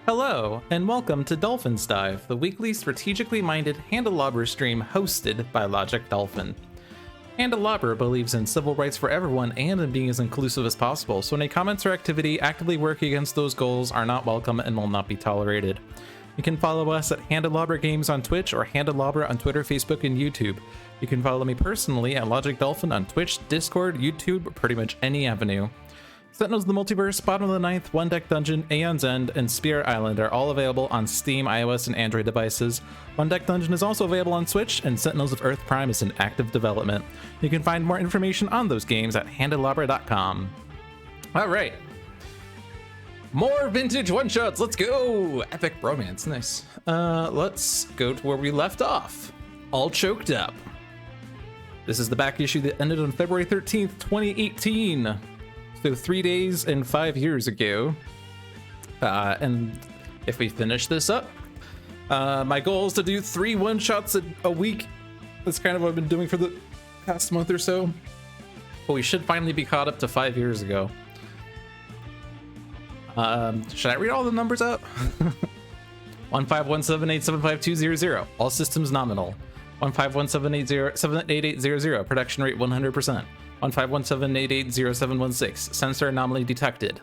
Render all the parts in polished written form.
Hello, and welcome to Dolphin's Dive, the weekly strategically minded Handelabra stream hosted by Logic Dolphin. Handelabra believes in civil rights for everyone and in being as inclusive as possible, so any comments or activity actively working against those goals are not welcome and will not be tolerated. You can follow us at Handelabra Games on Twitch or Handelabra on Twitter, Facebook, and YouTube. You can follow me personally at Logic Dolphin on Twitch, Discord, YouTube, or pretty much any avenue. Sentinels of the Multiverse, Bottom of the Ninth, One Deck Dungeon, Aeon's End, and Spirit Island are all available on Steam, iOS, and Android devices. One Deck Dungeon is also available on Switch, and Sentinels of Earth Prime is in active development. You can find more information on those games at handelabra.com. Alright. More vintage one-shots, let's go! Epic romance, nice. Let's go to where we left off. All Choked Up. This is the back issue that ended on February 13th, 2018. So 3 days and 5 years ago. And if we finish this up, my goal is to do 3 one-shots a week. That's kind of what I've been doing for the past month or so. But we should finally be caught up to 5 years ago. Should I read all the numbers out? 15178752000. All systems nominal. 1517880788800. Production rate 100%. 15178807716. Sensor anomaly detected.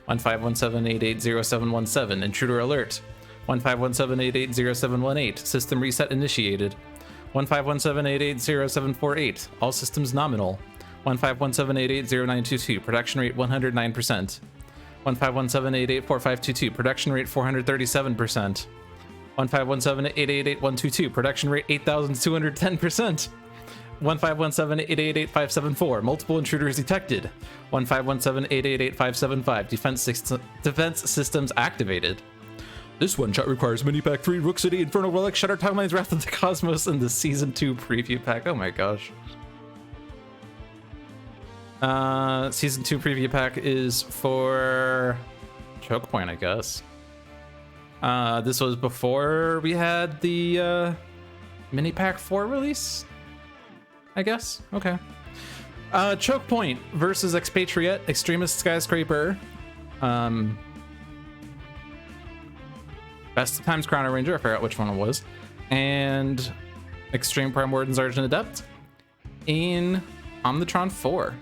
15178807717. Intruder alert. 15178807718. System reset initiated. 15178807748. All systems nominal. 15178800922. Production rate 109%. 15178845522. Production rate 437%. 15178888122. Production rate 8210%. 15178888574. Multiple intruders detected. 15178888575. Defense systems activated. This one shot requires mini pack 3, Rook City, Infernal Relic, Shutter Timelines, Wrath of the Cosmos, and the Season 2 preview pack. Oh my gosh. Season 2 preview pack is for Choke Point, I guess. This was before we had the mini pack 4 release, I guess. Okay. Choke Point versus Expatriate, Extremist Skyscraper, Best of Times Chrono Ranger, I forgot which one it was, and Extreme Prime Warden's Argent Adept in Omnitron 4.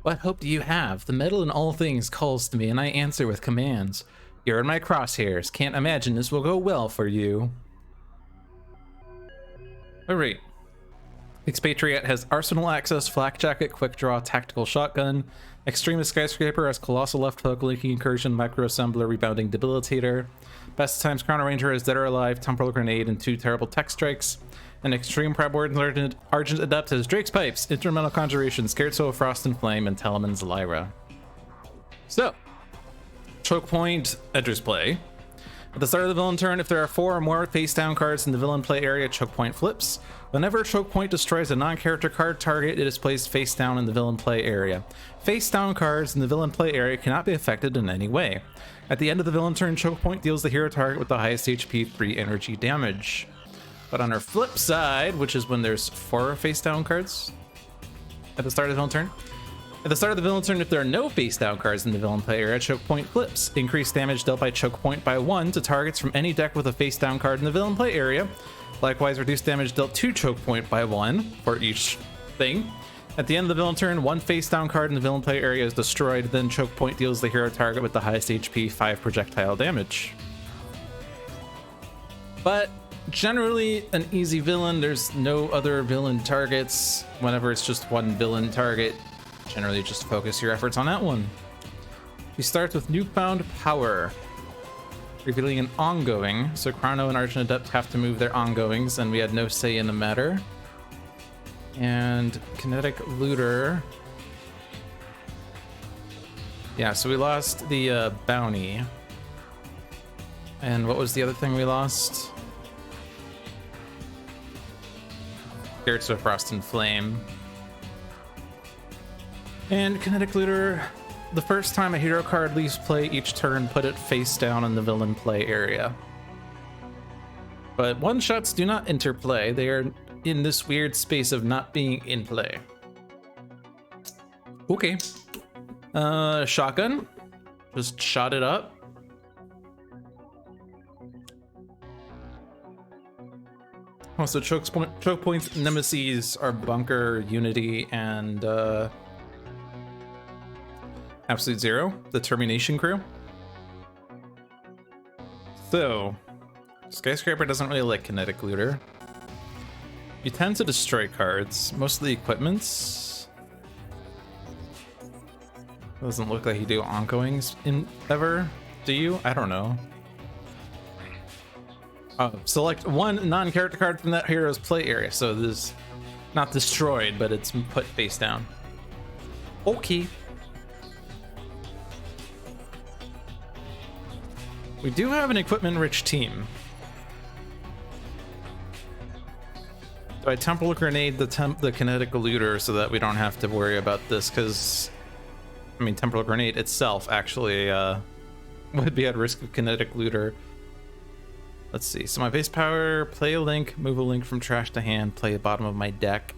What hope do you have? The metal in all things calls to me, and I answer with commands. You're in my crosshairs. Can't imagine this will go well for you. Alright. Expatriate has Arsenal Access, Flak Jacket, Quick Draw, Tactical Shotgun. Extremist Skyscraper has Colossal Left Hook, Linking Incursion, Microassembler, Rebounding Debilitator. Best Times Chrono Ranger has Dead or Alive, Temporal Grenade, and 2 Terrible Tech Strikes. And Extreme Prime Warden's Argent Adept has Drake's Pipes, Instrumental Conjuration, Scared Soul of Frost and Flame, and Teleman's Lyra. So, Choke Point enters play. At the start of the villain turn, if there are 4 or more face down cards in the villain play area, Choke Point flips. Whenever Choke Point destroys a non-character card target, it is placed face down in the villain play area. Face down cards in the villain play area cannot be affected in any way. At the end of the villain turn, Choke Point deals the hero target with the highest HP 3 energy damage. But on our flip side, which is when there's 4 face down cards at the start of the villain turn. At the start of the villain turn, if there are no face down cards in the villain play area, Choke Point flips. Increase damage dealt by Choke Point by 1 to targets from any deck with a face down card in the villain play area. Likewise, reduce damage dealt to Choke Point by 1 for each thing. At the end of the villain turn, 1 face down card in the villain play area is destroyed, then Choke Point deals the hero target with the highest HP 5 projectile damage. But generally an easy villain. There's no other villain targets. Whenever it's just one villain target, generally just focus your efforts on that one. We start with Newfound Power, revealing an ongoing, so Chrono and Argent Adept have to move their ongoings, and we had no say in the matter. And Kinetic Looter. Yeah, so we lost the bounty. And what was the other thing we lost? Scared Soul of Frost and Flame. And Kinetic Looter, the first time a hero card leaves play each turn, put it face down in the villain play area. But one-shots do not interplay. They are in this weird space of not being in play. Okay. Shotgun. Just shot it up. Also, choke points, nemesis are Bunker, Unity, and Absolute Zero, the Termination crew. So, Skyscraper doesn't really like Kinetic Looter. You tend to destroy cards, most of the equipments. Doesn't look like you do ongoings ever, do you? I don't know. Select one non-character card from that hero's play area. So this is not destroyed, but it's put face down. Okay. We do have an equipment-rich team. Do I Temporal Grenade the Kinetic Looter so that we don't have to worry about this? Because, I mean, Temporal Grenade itself actually would be at risk of Kinetic Looter. Let's see. So my base power, play a link, move a link from trash to hand, play the bottom of my deck.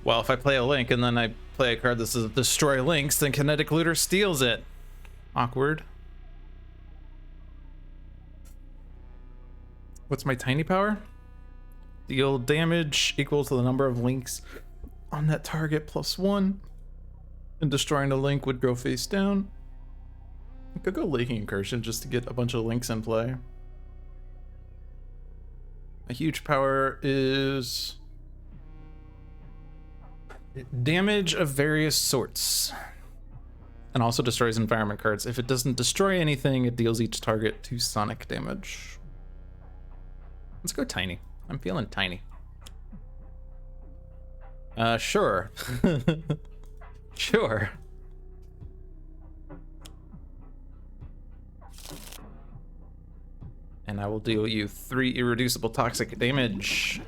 Well, if I play a link and then I play a card that says destroy links, then Kinetic Looter steals it. Awkward. What's my tiny power? Deal damage equal to the number of links on that target +1. And destroying a link would go face down. I could go Laking Incursion just to get a bunch of links in play. A huge power is damage of various sorts. And also destroys environment cards. If it doesn't destroy anything, it deals each target 2 sonic damage. Let's go tiny. I'm feeling tiny. Sure. Sure. And I will deal you 3 irreducible toxic damage.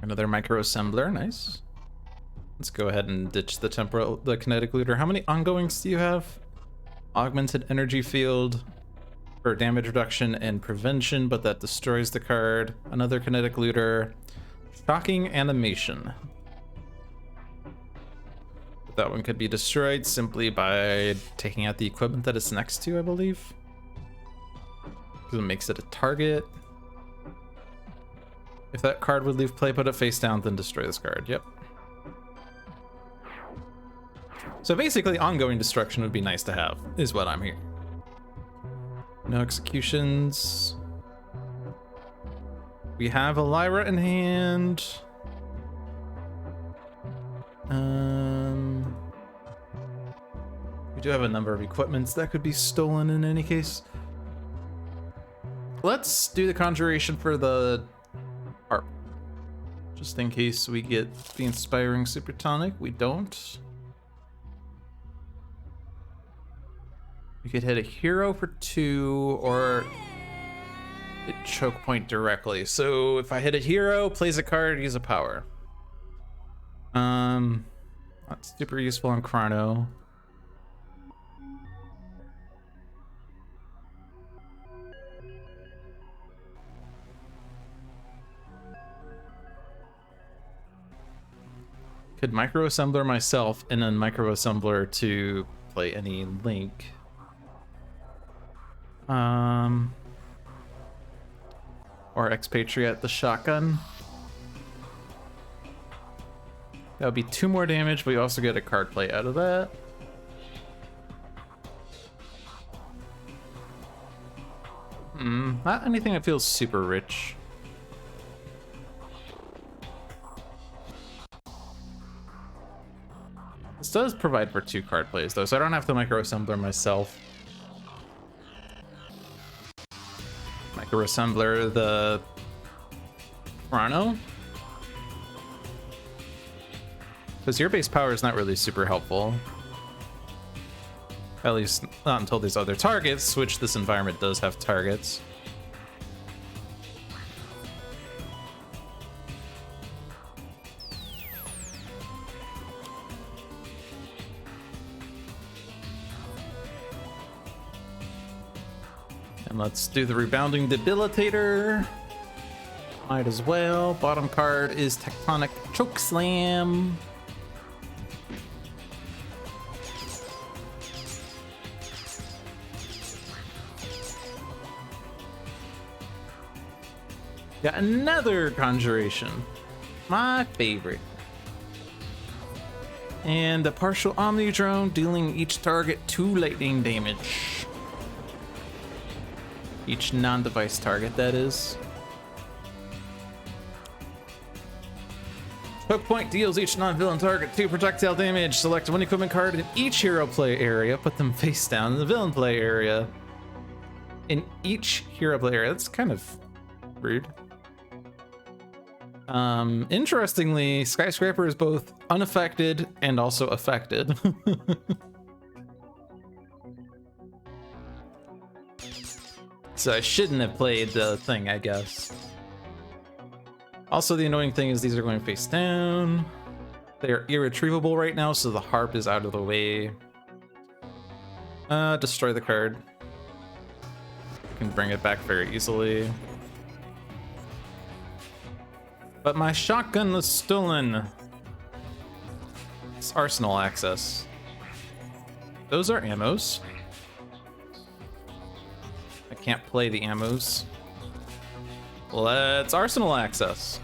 Another micro assembler, nice. Let's go ahead and ditch the Kinetic Looter. How many ongoings do you have? Augmented energy field for damage reduction and prevention, but that destroys the card. Another Kinetic Looter. Shocking animation. That one could be destroyed simply by taking out the equipment that it's next to, I believe. Because it makes it a target. If that card would leave play, put it face down, then destroy this card. Yep. So basically, ongoing destruction would be nice to have, is what I'm hearing. No executions. We have a Lyra in hand. We do have a number of equipments that could be stolen in any case. Let's do the conjuration for the harp. Just in case we get the inspiring supertonic. We don't. We could hit a hero for 2 or hit choke point directly. So if I hit a hero, plays a card, use a power. That's super useful on Chrono. Could micro assembler myself and then micro assembler to play any link. Or expatriate the shotgun. That would be 2 more damage, but we also get a card play out of that. Not anything that feels super rich. This does provide for 2 card plays though, so I don't have to micro assembler myself. Micro assembler the Chrono. Because your base power is not really super helpful. At least not until these other targets, which this environment does have targets. And let's do the rebounding debilitator. Might as well. Bottom card is Tectonic Chokeslam. Got another Conjuration. My favorite. And a partial Omni Drone, dealing each target 2 lightning damage. Each non-device target, that is. Hook point deals each non-villain target 2 projectile damage. Select one equipment card in each hero play area. Put them face down in the villain play area. In each hero play area. That's kind of rude. Interestingly, Skyscraper is both unaffected and also affected. So I shouldn't have played the thing, I guess. Also, the annoying thing is these are going face down. They are irretrievable right now, so the harp is out of the way. Destroy the card. Can bring it back very easily. But my shotgun was stolen. It's arsenal access. Those are ammos. I can't play the ammos. Let's arsenal access.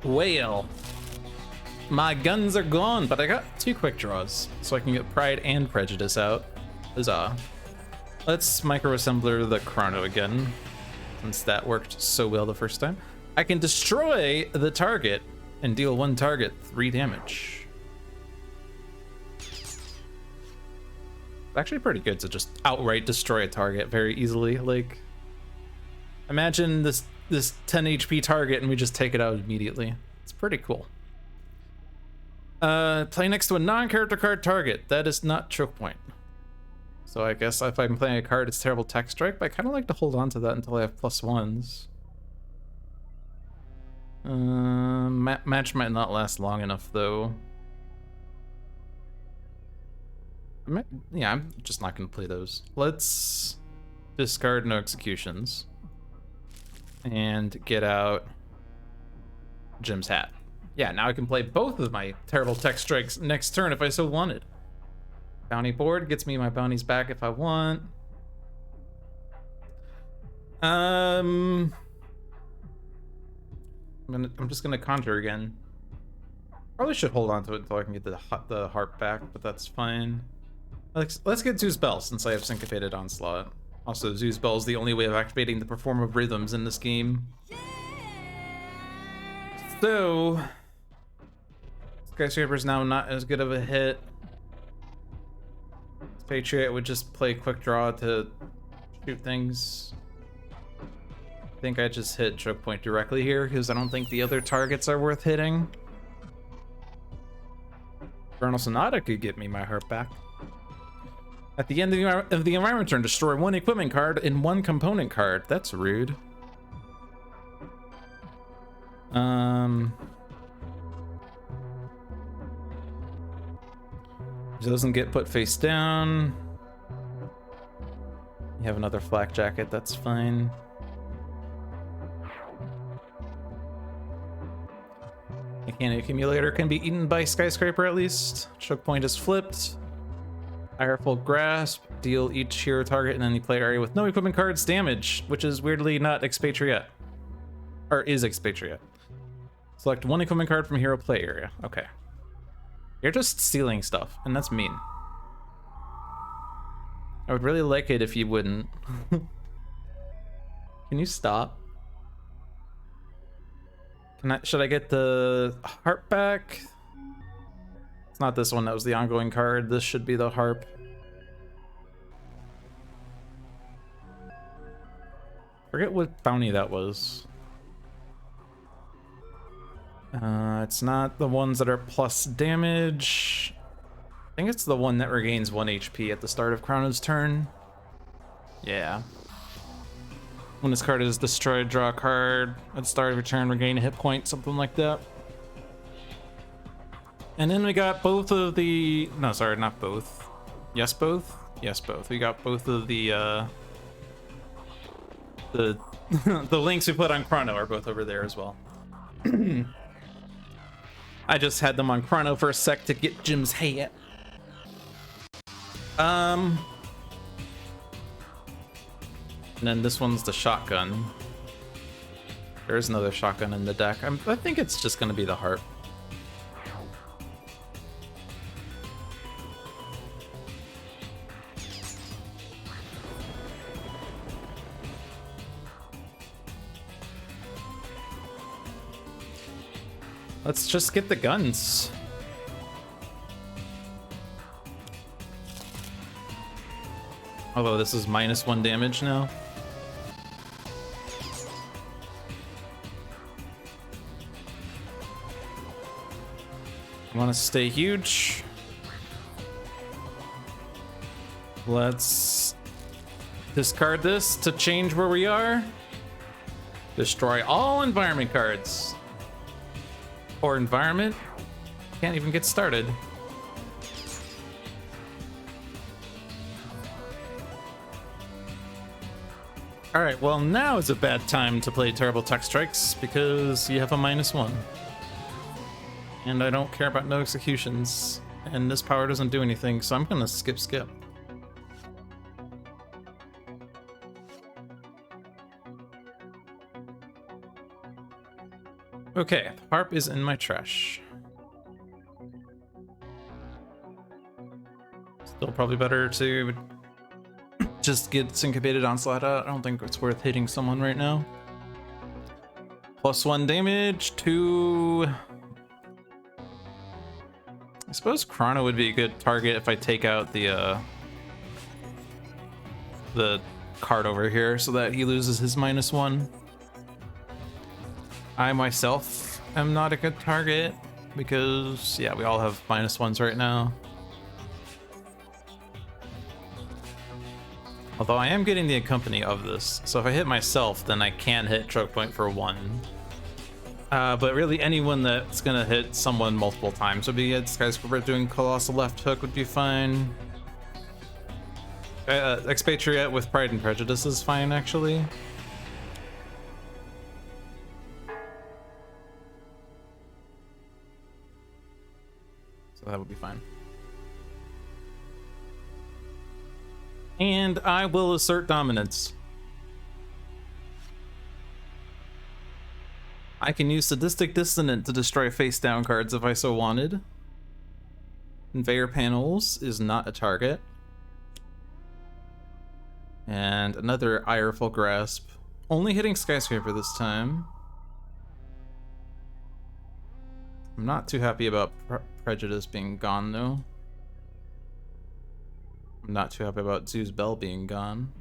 Well, my guns are gone, but I got 2 quick draws, so I can get Pride and Prejudice out. Huzzah. Let's microassembler the Chrono again, since that worked so well the first time. I can destroy the target and deal 1 target 3 damage. It's actually pretty good to just outright destroy a target very easily. Like, imagine this 10 HP target and we just take it out immediately. It's pretty cool. Play next to a non-character card target. That is not choke point. So I guess if I'm playing a card, it's Terrible Tech Strike, but I kind of like to hold on to that until I have +1s. Match might not last long enough, though. I'm just not going to play those. Let's discard No Executions and get out Jim's Hat. Yeah, now I can play both of my Terrible Tech Strikes next turn if I so wanted. Bounty board gets me my bounties back if I want. I'm just gonna conjure again. Probably should hold on to it until I can get the harp back, but that's fine. Let's get Zeus Bell since I have Syncopated Onslaught. Also, Zeus Bell is the only way of activating the Perform of Rhythms in this game. So, Skyscraper's now not as good of a hit. Patriot would just play Quick Draw to shoot things. I think I just hit choke point directly here because I don't think the other targets are worth hitting. Vernal Sonata could get me my heart back. At the end of the environment turn, destroy 1 equipment card and 1 component card. That's rude. Doesn't get put face down. You have another flak jacket, that's fine. Mechanic Accumulator can be eaten by Skyscraper at least. Choke point is flipped. Ireful Grasp, deal each hero target in any play area with no equipment cards damage, which is weirdly not Expatriate. Or is Expatriate. Select 1 equipment card from hero play area. Okay. You're just stealing stuff, and that's mean. I would really like it if you wouldn't. Can you stop? Should I get the harp back? It's not this one, that was the ongoing card. This should be the harp. Forget what bounty that was. It's not the ones that are plus damage. I think it's the one that regains 1 HP at the start of Chrono's turn. Yeah. When this card is destroyed, draw a card. At the start of your turn, regain a hit point, something like that. And then we got both of the... No, sorry, not both. Yes, both? Yes, both. We got both of the The the links we put on Chrono are both over there as well. I just had them on Chrono for a sec to get Jim's hat. And then this one's the shotgun. There's another shotgun in the deck. I think it's just gonna be the harp. Let's just get the guns. Although this is -1 damage now. I want to stay huge. Let's discard this to change where we are. Destroy all environment cards. Or environment. Can't even get started. Alright, well now is a bad time to play Terrible Tech Strikes because you have a -1. And I don't care about no executions. And this power doesn't do anything, so I'm gonna skip. Okay, the harp is in my trash. Still probably better to just get Syncopated Onslaught out. I don't think it's worth hitting someone right now. +1 damage to... I suppose Chrono would be a good target if I take out the card over here so that he loses his -1. I myself am not a good target because, yeah, we all have -1s right now. Although I am getting the accompany of this, so if I hit myself, then I can hit choke point for 1. But really anyone that's gonna hit someone multiple times would be good. Skyscraper doing Colossal Left Hook would be fine. Expatriate with Pride and Prejudice is fine, actually. So that would be fine. And I will assert dominance. I can use Sadistic Dissonant to destroy face-down cards if I so wanted. Conveyor Panels is not a target. And another Ireful Grasp. Only hitting Skyscraper this time. I'm not too happy about Prejudice being gone, though. I'm not too happy about Zoo's Bell being gone.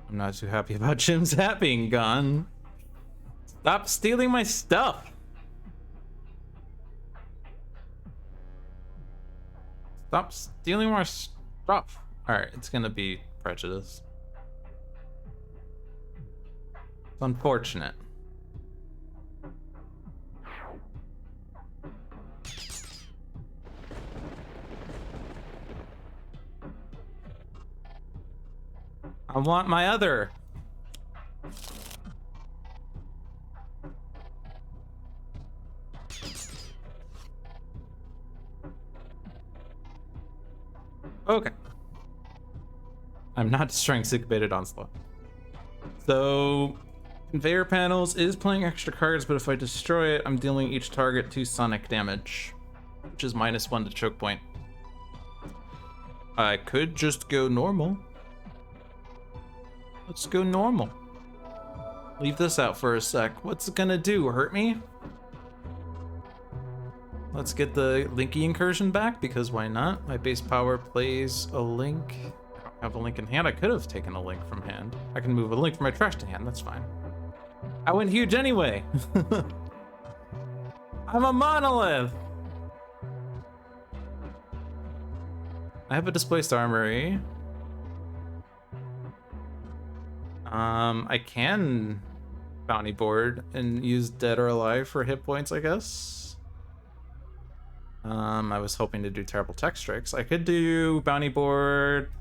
I'm not too happy about Jim's hat being gone. Stop stealing my stuff! Stop stealing my stuff! Alright, it's gonna be Prejudice. It's unfortunate. I want my other. Okay. I'm not destroying Syncopated Onslaught. So, Conveyor Panels is playing extra cards, but if I destroy it, I'm dealing each target 2 sonic damage, which is -1 to choke point. I could just go normal. Let's go normal. Leave this out for a sec. What's it gonna do? Hurt me? Let's get the Linky Incursion back, because why not? My base power plays a Link. I don't have a Link in hand. I could have taken a Link from hand. I can move a Link from my trash to hand. That's fine. I went huge anyway. I'm a monolith. I have a Displaced Armory. I can bounty board and use Dead or Alive for hit points, I guess. I was hoping to do Terrible Tech Strikes. I could do bounty board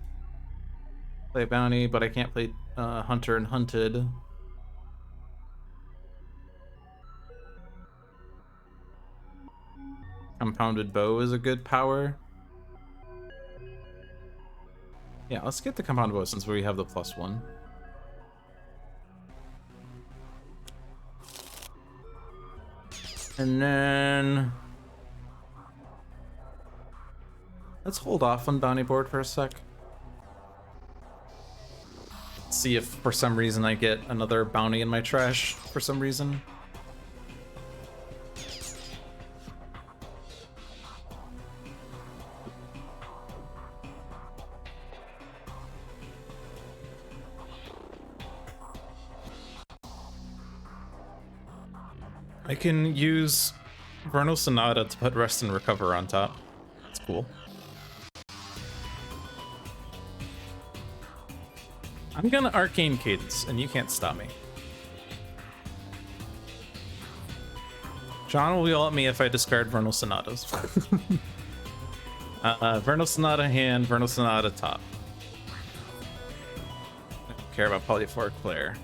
Play bounty, but I can't play hunter and hunted. Compounded bow is a good power. Yeah, let's get the compounded bow since we have the +1. And then let's hold off on bounty board for a sec. See if for some reason I get another bounty in my trash for some reason. I can use Vernal Sonata to put Rest and Recover on top. That's cool. I'm gonna Arcane Cadence, and you can't stop me. John will yell at me if I discard Vernal Sonatas. Vernal Sonata hand, Vernal Sonata top. I don't care about Polyphoric Flare.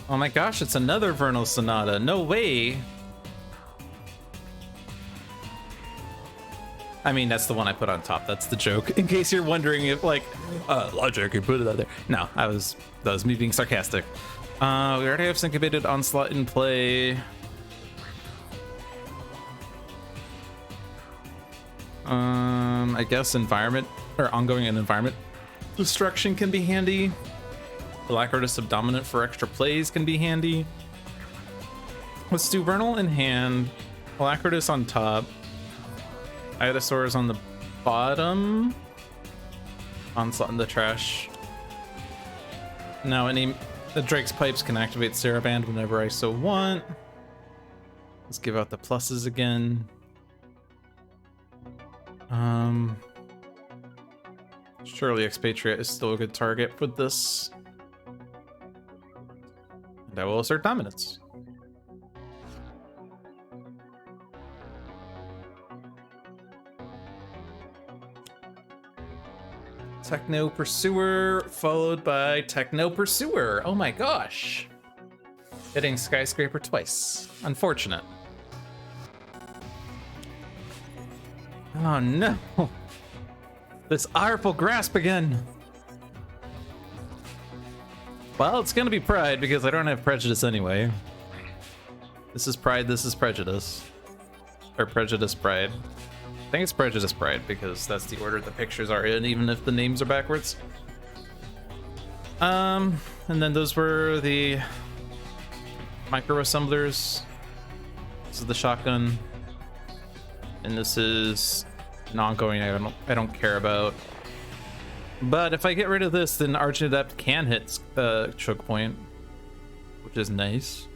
Oh my gosh, it's another Vernal Sonata. No way. I mean, that's the one I put on top. That's the joke. In case you're wondering if, like, logic, you put it out there. No, that was me being sarcastic. We already have Syncopated Onslaught in play. I guess Environment, or Ongoing and Environment Destruction can be handy. Alacritus Subdominant for extra plays can be handy. Let's do Vernal in hand, Alacritus on top, Iodosaurus on the bottom, Onslaught in the trash. Now the Drake's Pipes can activate Saraband whenever I so want. Let's give out the pluses again. Surely Expatriate is still a good target with this. And I will assert dominance. Techno Pursuer followed by Techno Pursuer. Oh my gosh. Hitting Skyscraper twice. Unfortunate. Oh no. This Ireful Grasp again. Well, it's gonna be Pride because I don't have Prejudice anyway. This is Pride, this is Prejudice. Or Prejudice Pride. I think it's Prejudice Pride because that's the order the pictures are in, even if the names are backwards. And then those were the micro assemblers. This is the shotgun. And this is an ongoing I don't care about. But if I get rid of this, then Archadept can hit choke point, which is nice.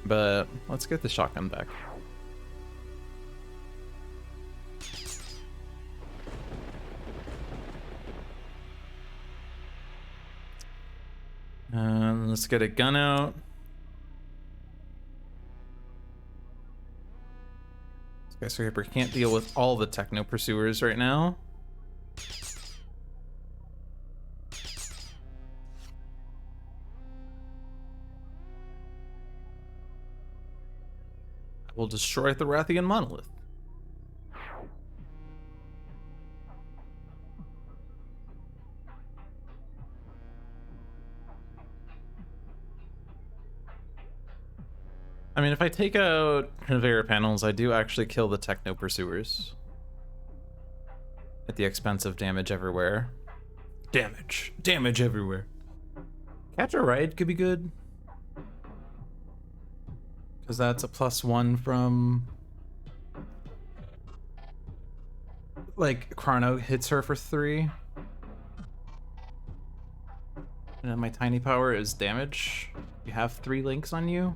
But let's get the shotgun back. Let's get a gun out. Skyscraper can't deal with all the Techno Pursuers right now. We'll destroy the Rathian Monolith. I mean, if I take out conveyor panels, I do actually kill the Techno Pursuers. At the expense of damage everywhere. Damage everywhere. Catch a Ride could be good. Because that's a +1 from... Like, Chrono hits her for 3. And then my tiny power is damage. You have 3 links on you.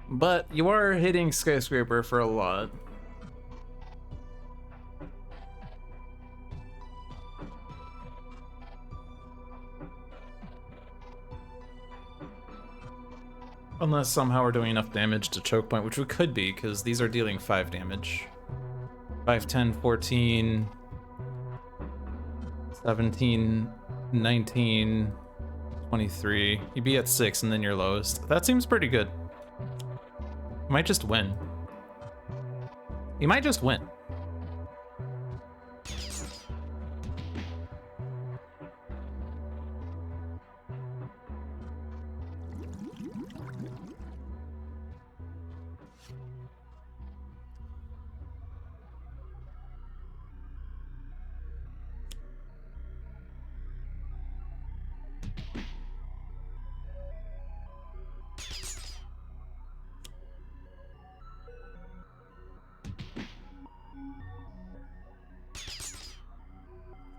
But you are hitting Skyscraper for a lot. Unless somehow we're doing enough damage to choke point, which we could be, because these are dealing 5 damage. 5, 10, 14, 17, 19, 23. You'd be at 6 and then your lowest. That seems pretty good. You might just win. You might just win.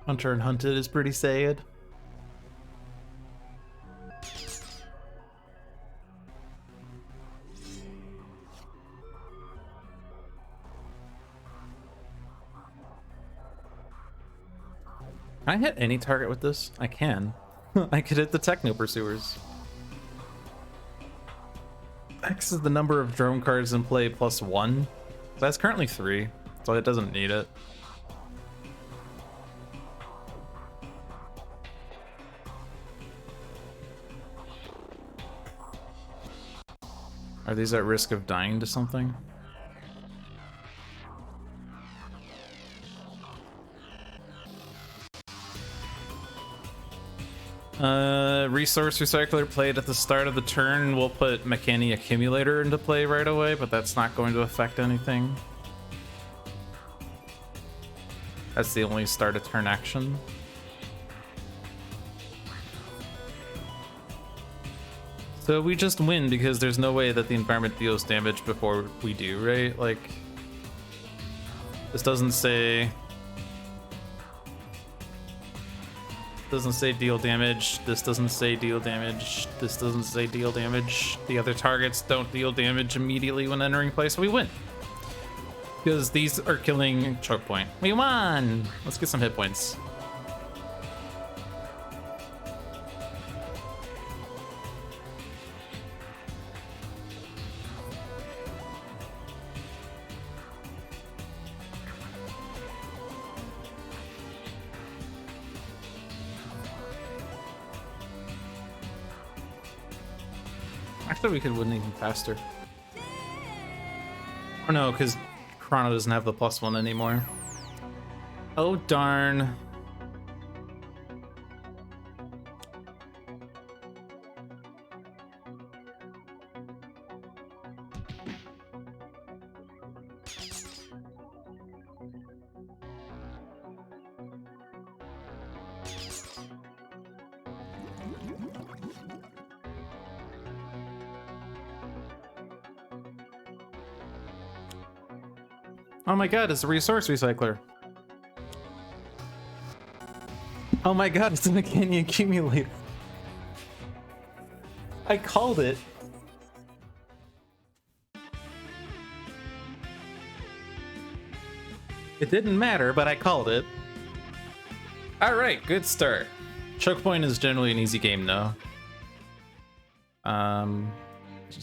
Hunter and Hunted is pretty sad. Can I hit any target with this? I can. I could hit the Techno Pursuers. X is the number of drone cards in play plus 1. That's currently 3, so it doesn't need it. Are these at risk of dying to something? Resource Recycler played at the start of the turn. We'll put Mechani Accumulator into play right away, but that's not going to affect anything. That's the only start of turn action. So we just win because there's no way that the environment deals damage before we do, right? Like, this doesn't say deal damage. This doesn't say deal damage. This doesn't say deal damage. The other targets don't deal damage immediately when entering play, so we win. Because these are killing choke point. We won! Let's get some hit points. Actually, we could win even faster. Oh no, because Chrono doesn't have the +1 anymore. Oh darn. Oh my god, it's a resource recycler. Oh my god, it's a Mechani Accumulator. I called it. It didn't matter, but I called it. Alright, good start. Choke point is generally an easy game though.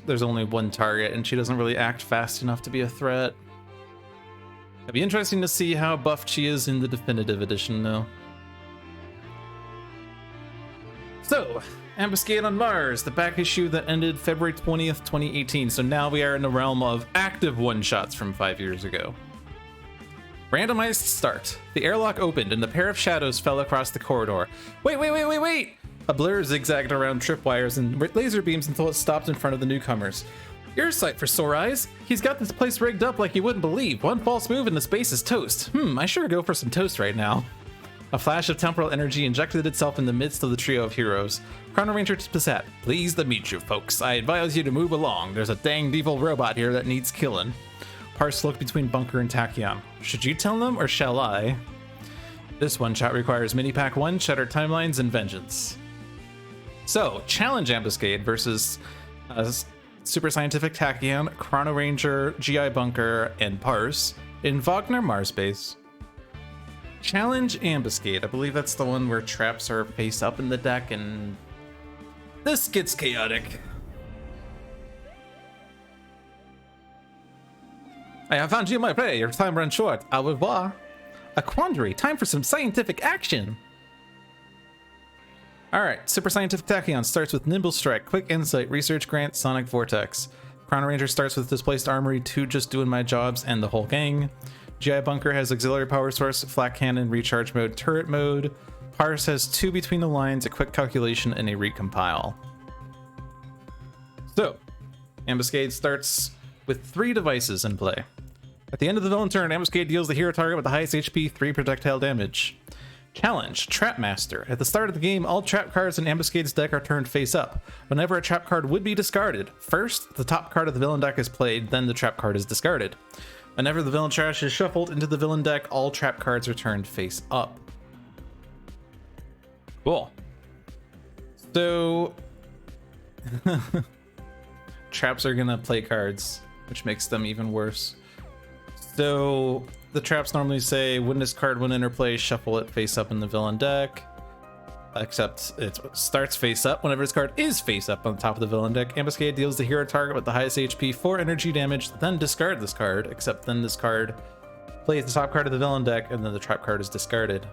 There's only one target and she doesn't really act fast enough to be a threat. It'd be interesting to see how buffed she is in the definitive edition, though. So, Ambuscade on Mars, the back issue that ended February 20th, 2018. So now we are in the realm of active one-shots from 5 years ago. Randomized start. The airlock opened and the pair of shadows fell across the corridor. Wait! A blur zigzagged around tripwires and laser beams until it stopped in front of the newcomers. Your sight for sore eyes. He's got this place rigged up like you wouldn't believe. One false move and the space is toast. I sure go for some toast right now. A flash of temporal energy injected itself in the midst of the trio of heroes. Chrono Ranger Spasat, pleased to meet you, folks. I advise you to move along. There's a dang evil robot here that needs killing. Parse looked between Bunker and Tachyon. Should you tell them or shall I? This one shot requires Mini Pack 1, Shattered Timelines, and Vengeance. So, Challenge Ambuscade versus Super Scientific Tachyon, Chrono Ranger, GI Bunker, and Parse in Wagner Mars Base. Challenge Ambuscade. I believe that's the one where traps are face up in the deck and this gets chaotic. I have found you my prey. Your time runs short. Au revoir. A quandary. Time for some scientific action. Alright, Super Scientific Tachyon starts with Nimble Strike, Quick Insight, Research Grant, Sonic Vortex. Chrono Ranger starts with Displaced Armory, 2 Just Doing My Jobs, and the whole gang. GI Bunker has Auxiliary Power Source, Flat Cannon, Recharge Mode, Turret Mode. Pars has 2 Between the Lines, a Quick Calculation, and a Recompile. So, Ambuscade starts with 3 devices in play. At the end of the villain turn, Ambuscade deals the hero target with the highest HP 3 projectile damage. Challenge, Trap Master. At the start of the game, all trap cards in Ambuscade's deck are turned face up. Whenever a trap card would be discarded, first, the top card of the villain deck is played, then the trap card is discarded. Whenever the villain trash is shuffled into the villain deck, all trap cards are turned face up. Cool. So, traps are gonna play cards, which makes them even worse. So the traps normally say, when this card when interplay, shuffle it face up in the villain deck. Except it starts face up whenever this card is face up on the top of the villain deck. Ambuscade deals the hero target with the highest HP 4 energy damage, then discard this card, except then this card plays the top card of the villain deck and then the trap card is discarded.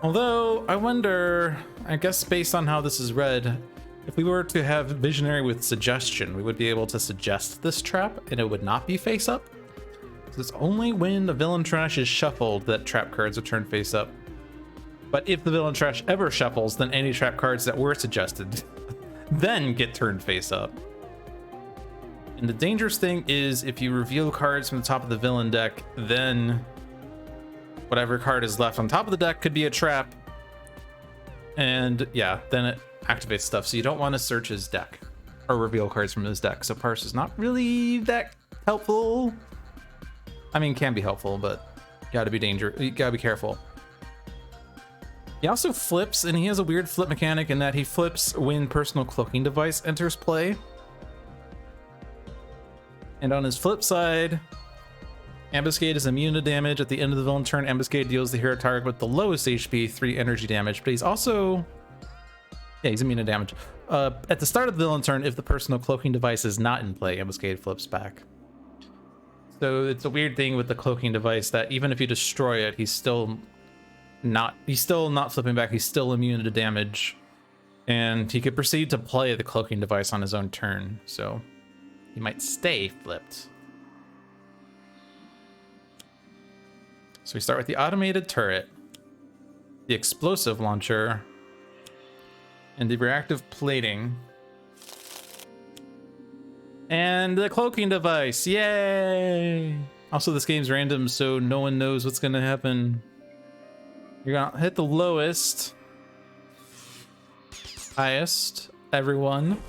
Although, I wonder, I guess based on how this is read, if we were to have Visionary with Suggestion, we would be able to suggest this trap and it would not be face up. So it's only when the villain trash is shuffled that trap cards are turned face up. But if the villain trash ever shuffles, then any trap cards that were suggested then get turned face up. And the dangerous thing is if you reveal cards from the top of the villain deck, then whatever card is left on top of the deck could be a trap. And yeah, then it activates stuff. So you don't want to search his deck or reveal cards from his deck. So Parse is not really that helpful. I mean, can be helpful, but gotta be you gotta be careful. He also flips, and he has a weird flip mechanic in that he flips when Personal Cloaking Device enters play. And on his flip side, Ambuscade is immune to damage. At the end of the villain turn, Ambuscade deals the hero target with the lowest HP 3 energy damage, but he's also... yeah, he's immune to damage. At the start of the villain turn, if the Personal Cloaking Device is not in play, Ambuscade flips back. So it's a weird thing with the Cloaking Device that even if you destroy it, he's still not flipping back. He's still immune to damage, and he could proceed to play the Cloaking Device on his own turn. So he might stay flipped. So we start with the automated turret, the explosive launcher, and the reactive plating. And the cloaking device, yay! Also, this game's random, so no one knows what's gonna happen. You're gonna hit the lowest, highest, everyone.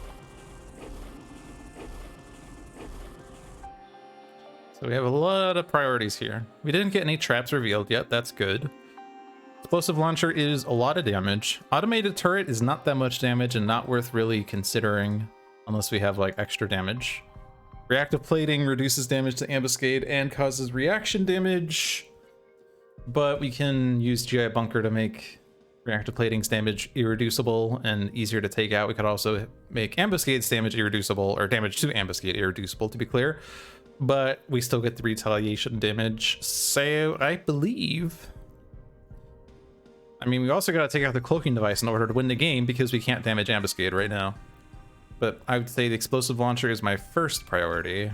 So we have a lot of priorities here. We didn't get any traps revealed yet, that's good. Explosive launcher is a lot of damage. Automated turret is not that much damage and not worth really considering unless we have like extra damage. Reactive plating reduces damage to Ambuscade and causes reaction damage, but we can use GI Bunker to make reactive plating's damage irreducible and easier to take out. We could also make Ambuscade's damage irreducible, or damage to Ambuscade irreducible, to be clear, but we still get the retaliation damage. So I believe, I mean, we also got to take out the cloaking device in order to win the game because we can't damage Ambuscade right now. But I would say the explosive launcher is my first priority.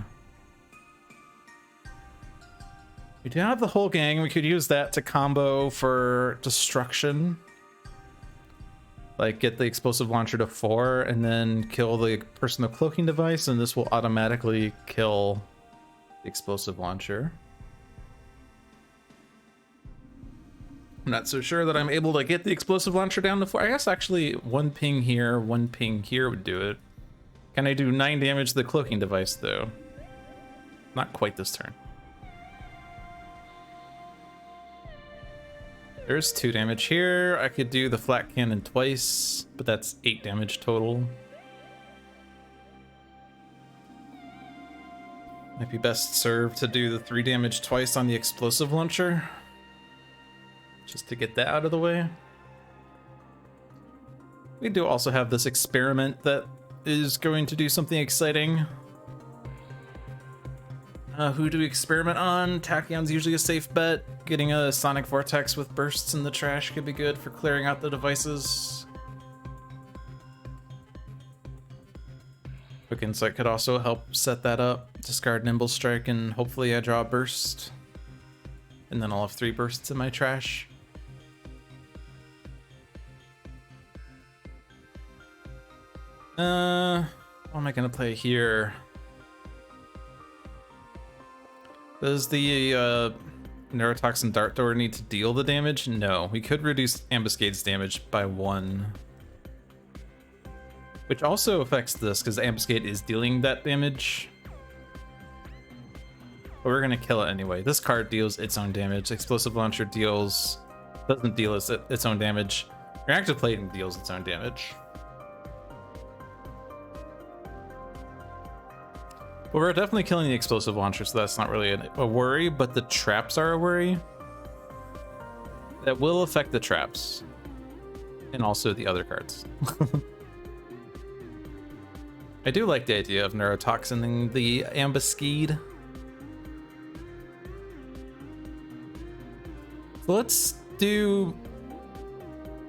We do have the whole gang. We could use that to combo for destruction. Like get the explosive launcher to 4 and then kill the personal cloaking device, and this will automatically kill the explosive launcher. I'm not so sure that I'm able to get the explosive launcher down to 4. I guess actually 1 ping here, 1 ping here would do it. Can I do 9 damage to the cloaking device though? Not quite this turn. There's 2 damage here. I could do the flat cannon twice, but that's 8 damage total. Might be best served to do the 3 damage twice on the explosive launcher, just to get that out of the way. We do also have this experiment that is going to do something exciting. Who do we experiment on? Tachyon's usually a safe bet. Getting a Sonic Vortex with bursts in the trash could be good for clearing out the devices. Quick Insight could also help set that up. Discard Nimble Strike and hopefully I draw a burst. And then I'll have 3 bursts in my trash. What am I gonna play here? Does the Neurotoxin Dart Thrower need to deal the damage? No, we could reduce Ambuscade's damage by 1. Which also affects this, because Ambuscade is dealing that damage. But we're gonna kill it anyway. This card deals its own damage. Explosive Launcher doesn't deal its own damage. Reactive Plating deals its own damage. Well, we're definitely killing the Explosive Launcher, so that's not really a worry, but the traps are a worry. That will affect the traps. And also the other cards. I do like the idea of neurotoxining the Ambuscade. So let's do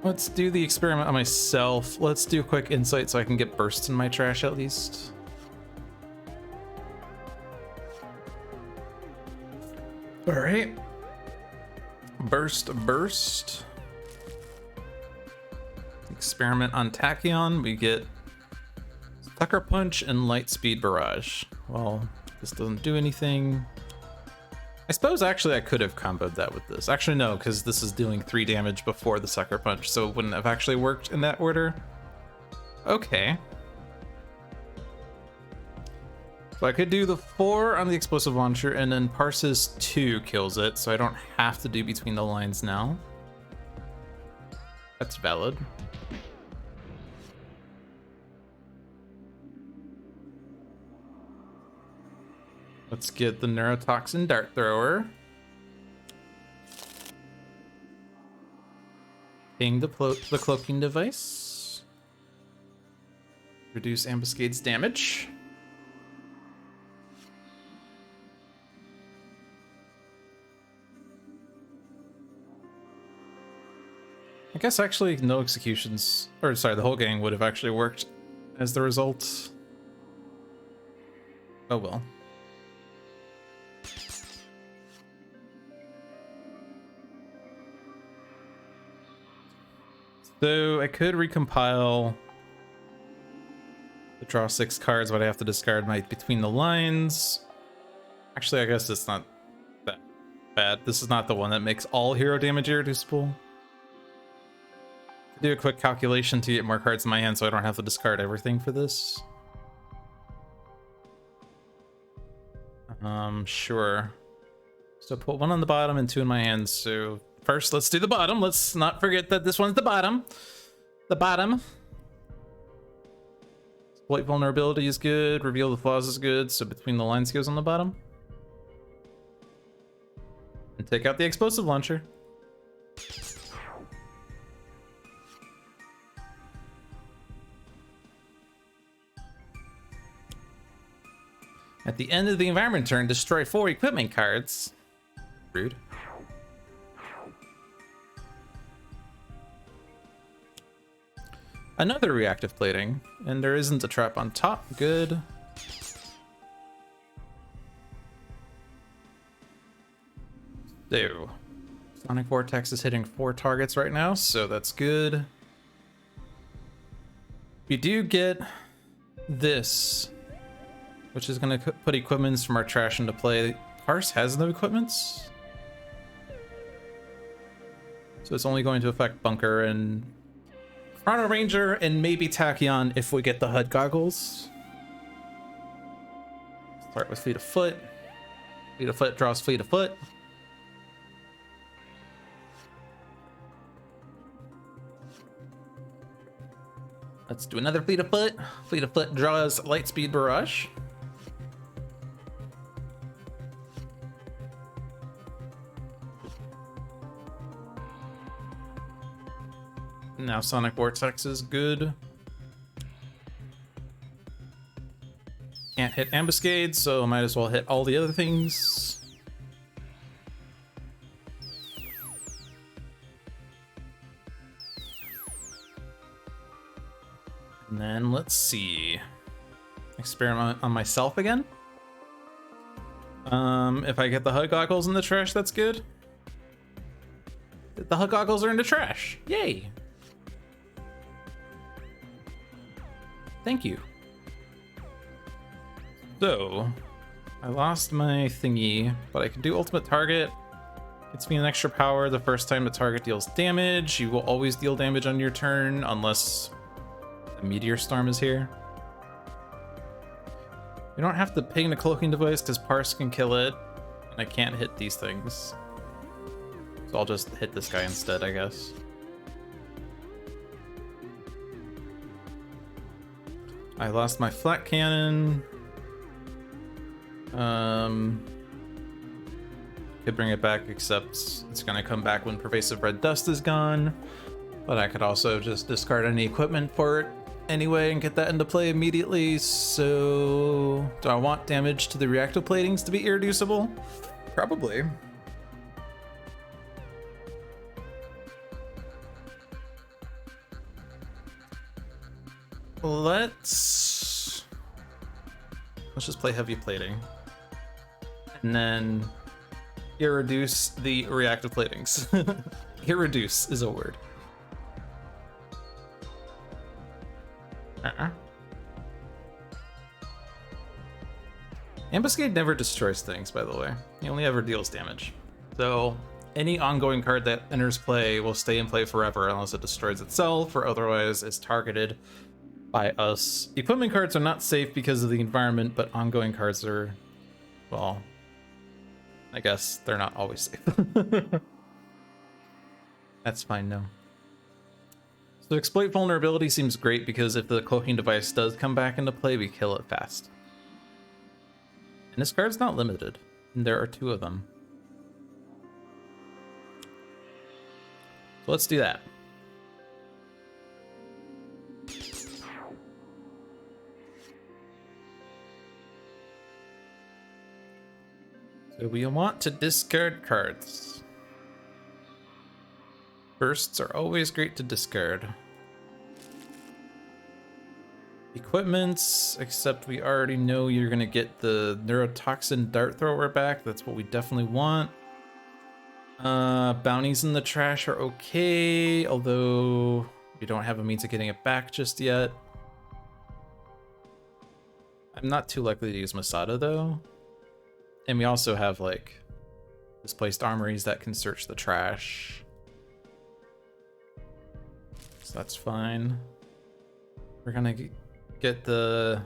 the experiment on myself. Let's do a quick insight so I can get bursts in my trash at least. All right. Burst. Experiment on Tachyon. We get Sucker Punch and Light Speed Barrage. Well, this doesn't do anything. I suppose actually I could have comboed that with this. Actually no, because this is doing 3 damage before the Sucker Punch, so it wouldn't have actually worked in that order. Okay. So I could do the 4 on the Explosive Launcher, and then Parses 2 kills it, so I don't have to do Between the Lines now. That's valid. Let's get the Neurotoxin Dart Thrower. Ping the cloaking device. Reduce Ambuscade's damage. I guess actually no executions, or sorry, the whole gang would have actually worked as the result. Oh well. So I could recompile to draw 6 cards, but I have to discard my Between the Lines. Actually, I guess it's not that bad. This is not the one that makes all hero damage irreducible. Do a quick calculation to get more cards in my hand so I don't have to discard everything for this. Sure. So put 1 on the bottom and 2 in my hand. So first, let's do the bottom. Let's not forget that this one's the bottom. The bottom. Exploit Vulnerability is good. Reveal the Flaws is good. So Between the Lines goes on the bottom. And take out the Explosive Launcher. At the end of the environment turn, destroy 4 equipment cards. Rude. Another reactive plating, and there isn't a trap on top. Good. So, Sonic Vortex is hitting 4 targets right now, so that's good. We do get this, which is going to put equipments from our trash into play. Parse has no equipments, so it's only going to affect Bunker and Chrono Ranger and maybe Tachyon if we get the HUD goggles. Start with Fleet of Foot. Fleet of Foot draws Fleet of Foot. Let's do another Fleet of Foot. Fleet of Foot draws Lightspeed Barrage. Now Sonic Vortex is good. Can't hit Ambuscade, so I might as well hit all the other things. And then let's see. Experiment on myself again. If I get the HUD goggles in the trash, that's good. The HUD goggles are in the trash. Yay. Thank you. So, I lost my thingy, but I can do ultimate target. Gets me an extra power the first time the target deals damage. You will always deal damage on your turn unless a meteor storm is here. You don't have to ping the cloaking device because Parse can kill it, and I can't hit these things. So I'll just hit this guy instead, I guess. I lost my flat cannon. Could bring it back, except it's gonna come back when pervasive red dust is gone. But I could also just discard any equipment for it anyway and get that into play immediately. So do I want damage to the reactive platings to be irreducible? Probably. Let's just play heavy plating. And then irreduce the reactive platings. Irreduce is a word. Ambuscade never destroys things, by the way. He only ever deals damage. So any ongoing card that enters play will stay in play forever unless it destroys itself or otherwise is targeted by us. Equipment cards are not safe because of the environment, but ongoing cards are, well, I guess they're not always safe. That's fine, no. So exploit vulnerability seems great because if the cloaking device does come back into play, we kill it fast. And this card's not limited, and there are 2 of them. So let's do that. So we want to discard cards. Bursts are always great to discard. Equipments, except we already know you're gonna get the neurotoxin dart thrower back. That's what we definitely want. Bounties in the trash are okay, although we don't have a means of getting it back just yet. I'm not too likely to use Masada though. And we also have like displaced armories that can search the trash. So that's fine. We're gonna get the...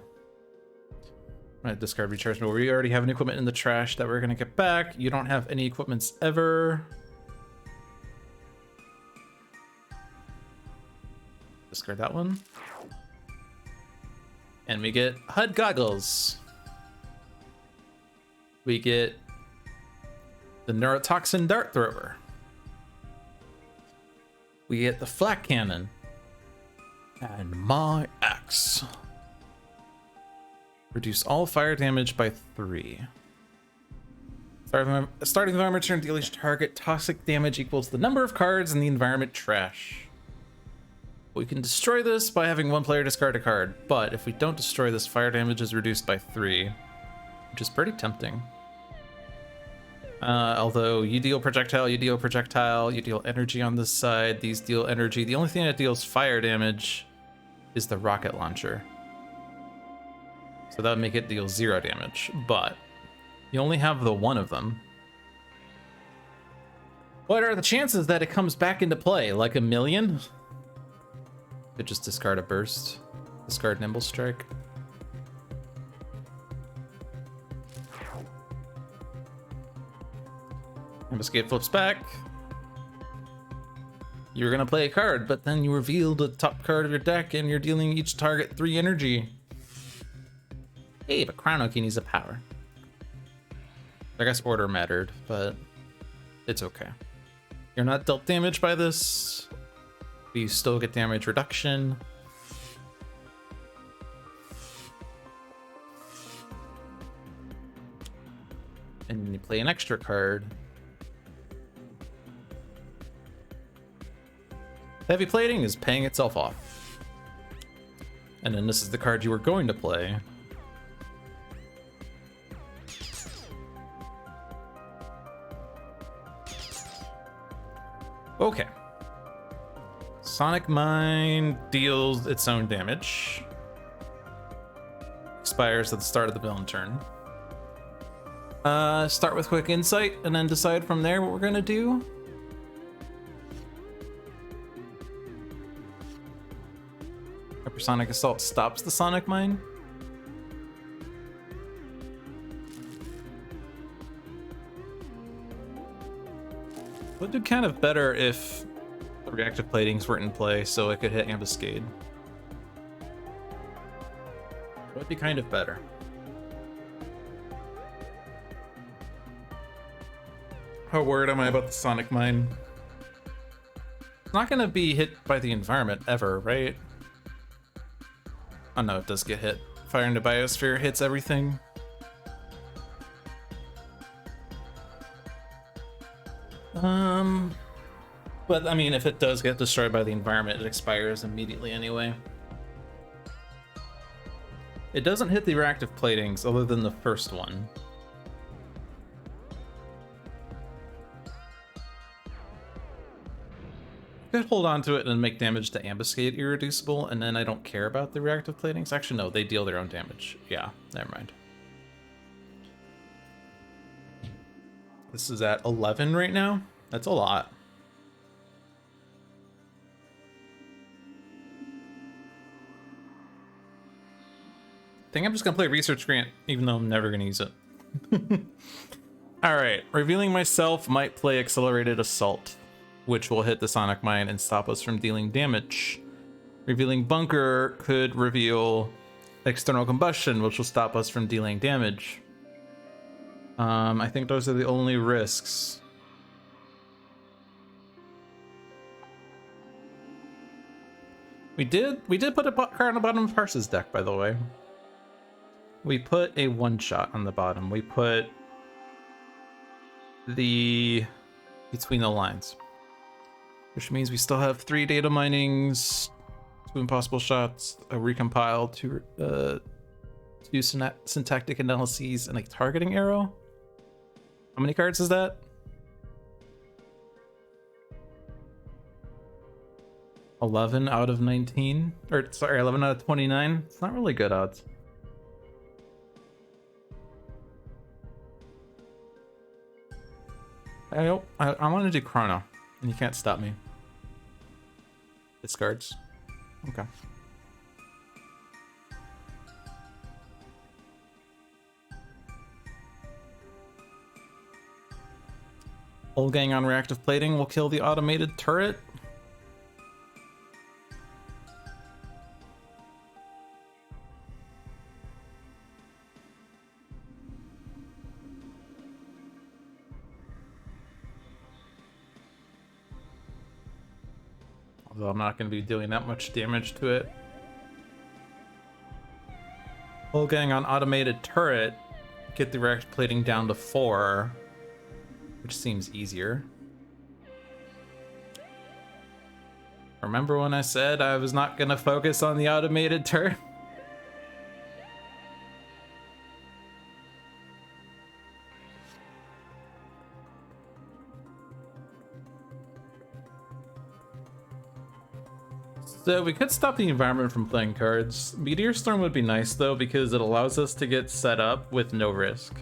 I'm gonna discard recharge, but we already have an equipment in the trash that we're gonna get back. You don't have any equipments ever. Discard that one. And we get HUD goggles. We get the neurotoxin dart thrower. We get the flat cannon. And my axe. Reduce all fire damage by 3. Starting the environment turn, deal each target toxic damage equals the number of cards in the environment trash. We can destroy this by having one player discard a card, but if we don't destroy this, fire damage is reduced by 3, which is pretty tempting. Although you deal projectile, you deal energy on this side, these deal energy. The only thing that deals fire damage is the rocket launcher. So that would make it deal 0 damage, but you only have the one of them. What are the chances that it comes back into play? Like a million? Could just discard a burst. Discard Nimble Strike. Ambuscade flips back. You're gonna play a card, but then you reveal the top card of your deck and you're dealing each target 3 energy. Hey, but Chronoki needs a power. I guess order mattered, but it's okay. You're not dealt damage by this, but you still get damage reduction. And you play an extra card. Heavy plating is paying itself off. And then this is the card you were going to play. Okay. Sonic Mine deals its own damage. Expires at the start of the villain turn. Start with quick insight and then decide from there what we're gonna do. Hypersonic Assault stops the Sonic Mine. Would do kind of better if the reactive platings were in play so it could hit Ambuscade. Would be kind of better. How worried am I about the Sonic Mine? It's not gonna be hit by the environment ever, right? Oh no, it does get hit. Fire into Biosphere hits everything. But I mean, if it does get destroyed by the environment, it expires immediately anyway. It doesn't hit the reactive platings other than the first one. Could hold on to it and make damage to Ambuscade irreducible, and then I don't care about the reactive platings. Actually, no, they deal their own damage. Yeah, never mind. This is at 11 right now. That's a lot. I think I'm just gonna play Research Grant, even though I'm never gonna use it. Alright, Revealing Myself might play Accelerated Assault, which will hit the Sonic Mine and stop us from dealing damage. Revealing Bunker could reveal External Combustion, which will stop us from dealing damage. I think those are the only risks. We did put a card on the bottom of Harce's deck, by the way. We put a one-shot on the bottom. We put the Between the Lines, which means we still have 3 data minings, 2 impossible shots, a recompile, 2 syntactic analyses, and a targeting arrow. How many cards is that? 11 out of 19, or sorry, 11 out of 29. It's not really good odds. I want to do Chrono, and you can't stop me. Discards. Okay. Old Gang on reactive plating will kill the automated turret. Although I'm not going to be doing that much damage to it. Old Gang on automated turret. Get the reactive plating down to 4. Which seems easier. Remember when I said I was not gonna focus on the automated turret? So we could stop the environment from playing cards. Meteor Storm would be nice though, because it allows us to get set up with no risk.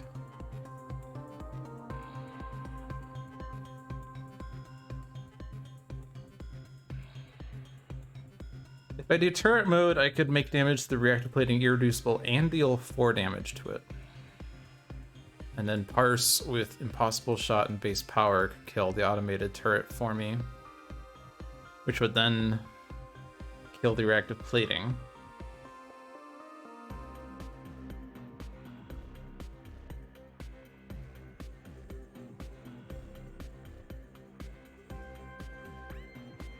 If I do turret mode, I could make damage to the reactive plating irreducible and deal 4 damage to it. And then Parse with Impossible Shot and Base Power could kill the automated turret for me, which would then kill the reactive plating.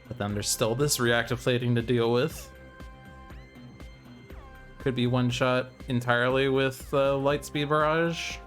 But then there's still this reactive plating to deal with. Could be one shot entirely with Lightspeed Barrage.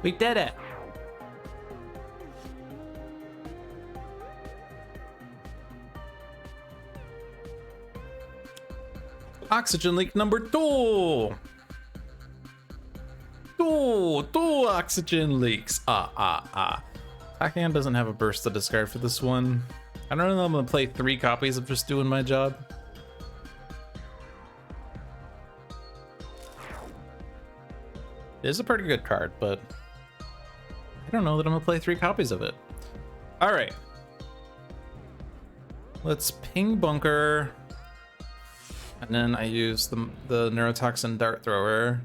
We did it! Oxygen leak number 2! Two oxygen leaks. Pac-Man doesn't have a burst to discard for this one. I don't know if I'm gonna play 3 copies of just doing my job. It is a pretty good card, but I don't know that I'm gonna play 3 copies of it. All right. Let's ping bunker. And then I use the neurotoxin dart thrower.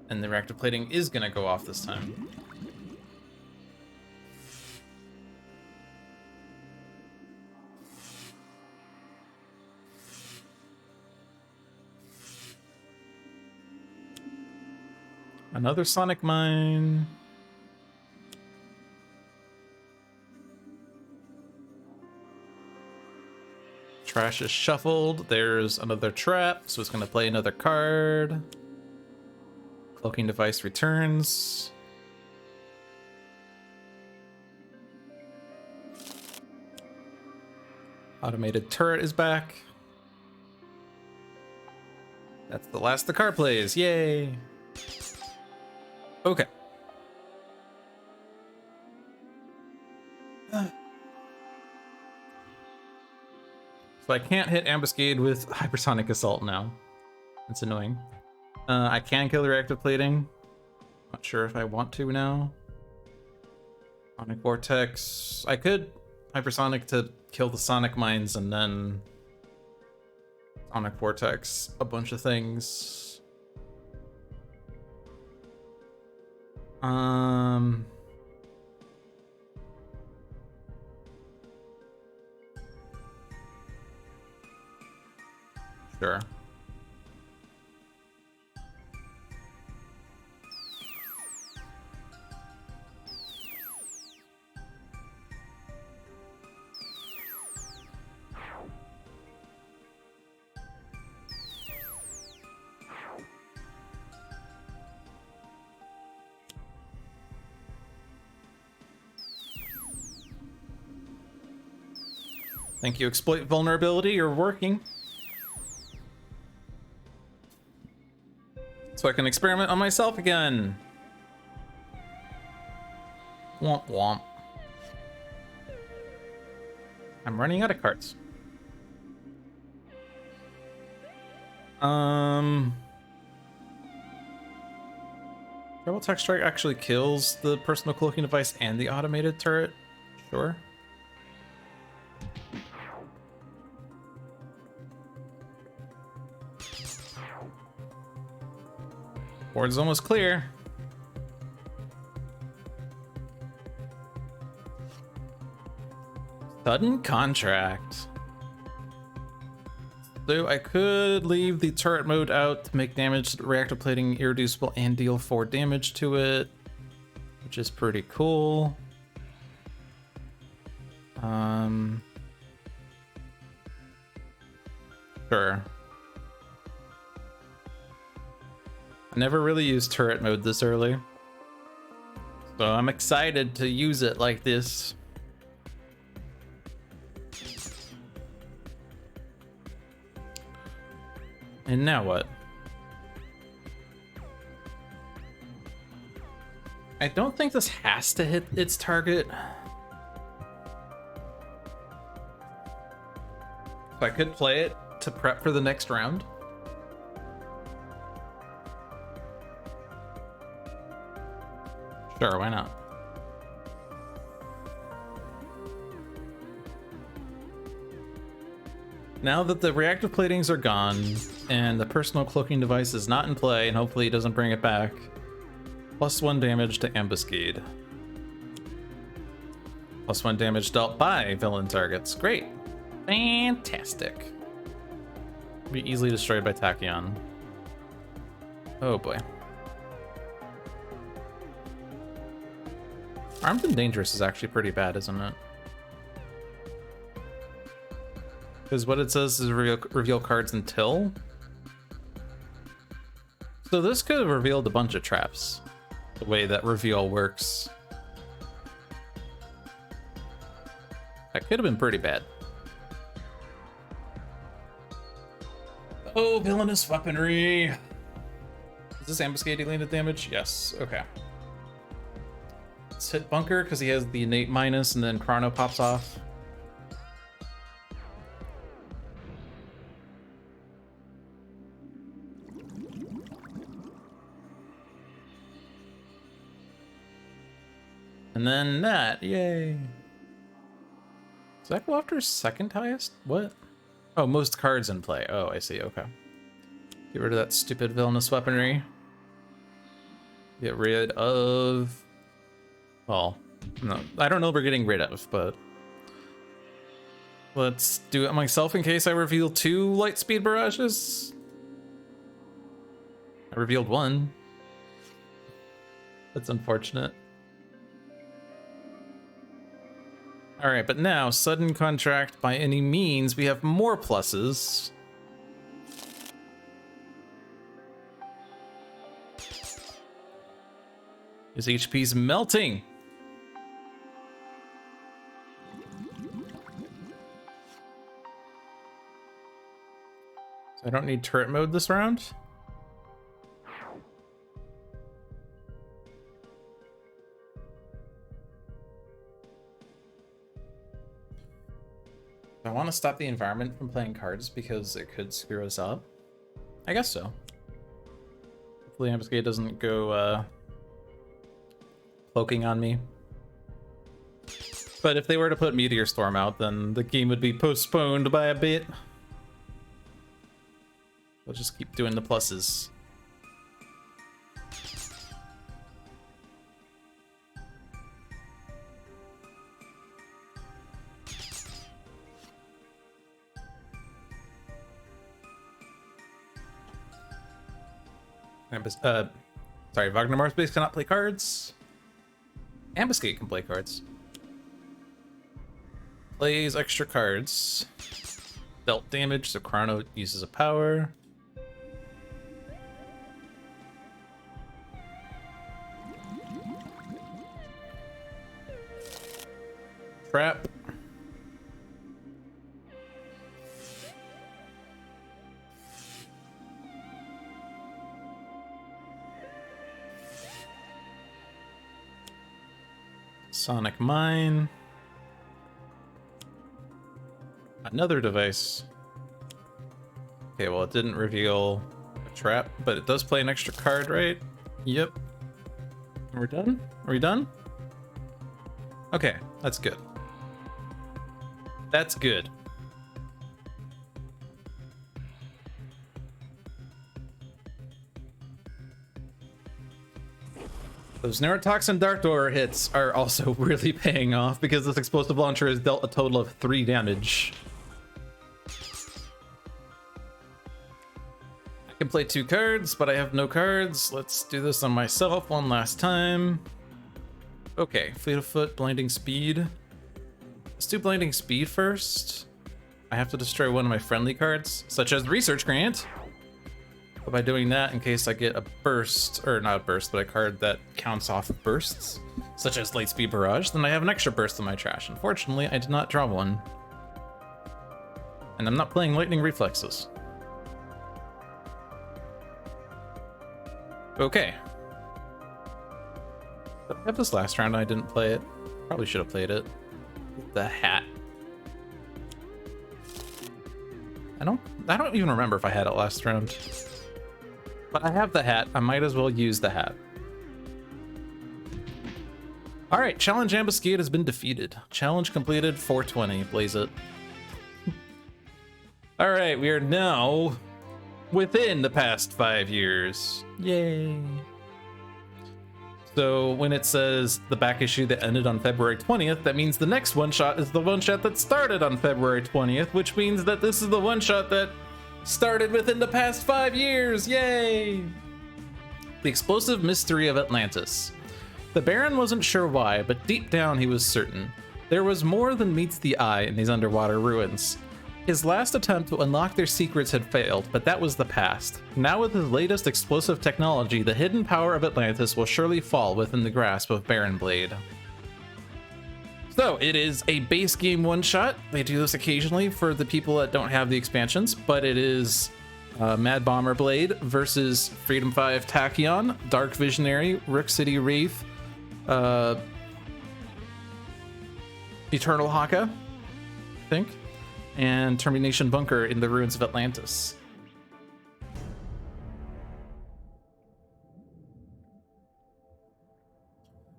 And the reactive plating is gonna go off this time. Another Sonic Mine. Trash is shuffled. There's another trap, so it's gonna play another card. Cloaking device returns. Automated turret is back. That's the last the card plays. Yay! Okay. So I can't hit Ambuscade with Hypersonic Assault now. It's annoying. I can kill the reactive plating. Not sure if I want to now. Sonic Vortex. I could Hypersonic to kill the Sonic Mines and then Sonic Vortex a bunch of things. Sure. Thank you, exploit vulnerability. You're working. So I can experiment on myself again. Womp womp. I'm running out of cards. Rebel Tech Strike actually kills the personal cloaking device and the automated turret. Sure. Board's almost clear. Sudden contract. So I could leave the turret mode out to make damage to the reactor plating irreducible and deal 4 damage to it, which is pretty cool. Sure. I never really used turret mode this early, so I'm excited to use it like this. And now what? I don't think this has to hit its target. So I could play it to prep for the next round. Sure, why not? Now that the reactive platings are gone and the personal cloaking device is not in play, and hopefully it doesn't bring it back, +1 damage to Ambuscade. +1 damage dealt by villain targets. Great. Fantastic. Be easily destroyed by Tachyon. Oh boy. Armed and Dangerous is actually pretty bad, isn't it? Because what it says is reveal cards until. So this could have revealed a bunch of traps, the way that reveal works. That could have been pretty bad. Oh, villainous weaponry. Is this ambuscade dealing the damage? Yes. Okay. Let's hit Bunker because he has the innate minus, and then Chrono pops off. And then that, yay. Does that go after second highest? What? Oh, most cards in play. Oh, I see, okay. Get rid of that stupid villainous weaponry. Get rid of... Well, no, I don't know what we're getting rid of, but... Let's do it myself in case I reveal 2 Lightspeed Barrages. I revealed 1. That's unfortunate. Alright, but now, sudden contract by any means, we have more pluses. His HP's melting. So I don't need turret mode this round. I want to stop the environment from playing cards because it could screw us up. I guess so. Hopefully Ambuscade doesn't go cloaking on me. But if they were to put Meteor Storm out, then the game would be postponed by a bit. We'll just keep doing the pluses. Sorry, Wagner Mars base cannot play cards. Ambuscade can play cards. Plays extra cards. Dealt damage, so Chrono uses a power. Trap. Sonic Mine. Another device. Okay, well, it didn't reveal a trap, but it does play an extra card, right? Yep. We're done? Are we done? Okay, that's good. That's good. Those Neurotoxin Dark Door hits are also really paying off because this explosive launcher has dealt a total of 3 damage. I can play 2 cards, but I have no cards. Let's do this on myself one last time. Okay, Fleet of Foot, Blinding Speed. Let's do Blinding Speed first. I have to destroy one of my friendly cards, such as Research Grant. But by doing that, in case I get a burst, or not a burst, but a card that counts off bursts, such as Lightspeed Barrage, then I have an extra burst in my trash. Unfortunately, I did not draw one. And I'm not playing Lightning Reflexes. Okay. Did I have this last round and I didn't play it? Probably should have played it. The hat. I don't even remember if I had it last round. But I have the hat. I might as well use the hat. All right, Challenge Ambuscade has been defeated. Challenge completed, 420. Blaze it. All right, we are now within the past 5 years. Yay. So when it says the back issue that ended on February 20th, that means the next one-shot is the one-shot that started on February 20th, which means that this is the one-shot that started within the past 5 years. Yay! The Explosive Mystery of Atlantis. The Baron wasn't sure why, but deep down he was certain. There was more than meets the eye in these underwater ruins. His last attempt to unlock their secrets had failed, but that was the past. Now with his latest explosive technology, the hidden power of Atlantis will surely fall within the grasp of Baron Blade. So it is a base game one-shot. They do this occasionally for the people that don't have the expansions, but it is Mad Bomber Blade versus Freedom 5 Tachyon, Dark Visionary, Rook City Wraith, Eternal Haka, I think, and Termination Bunker in the Ruins of Atlantis.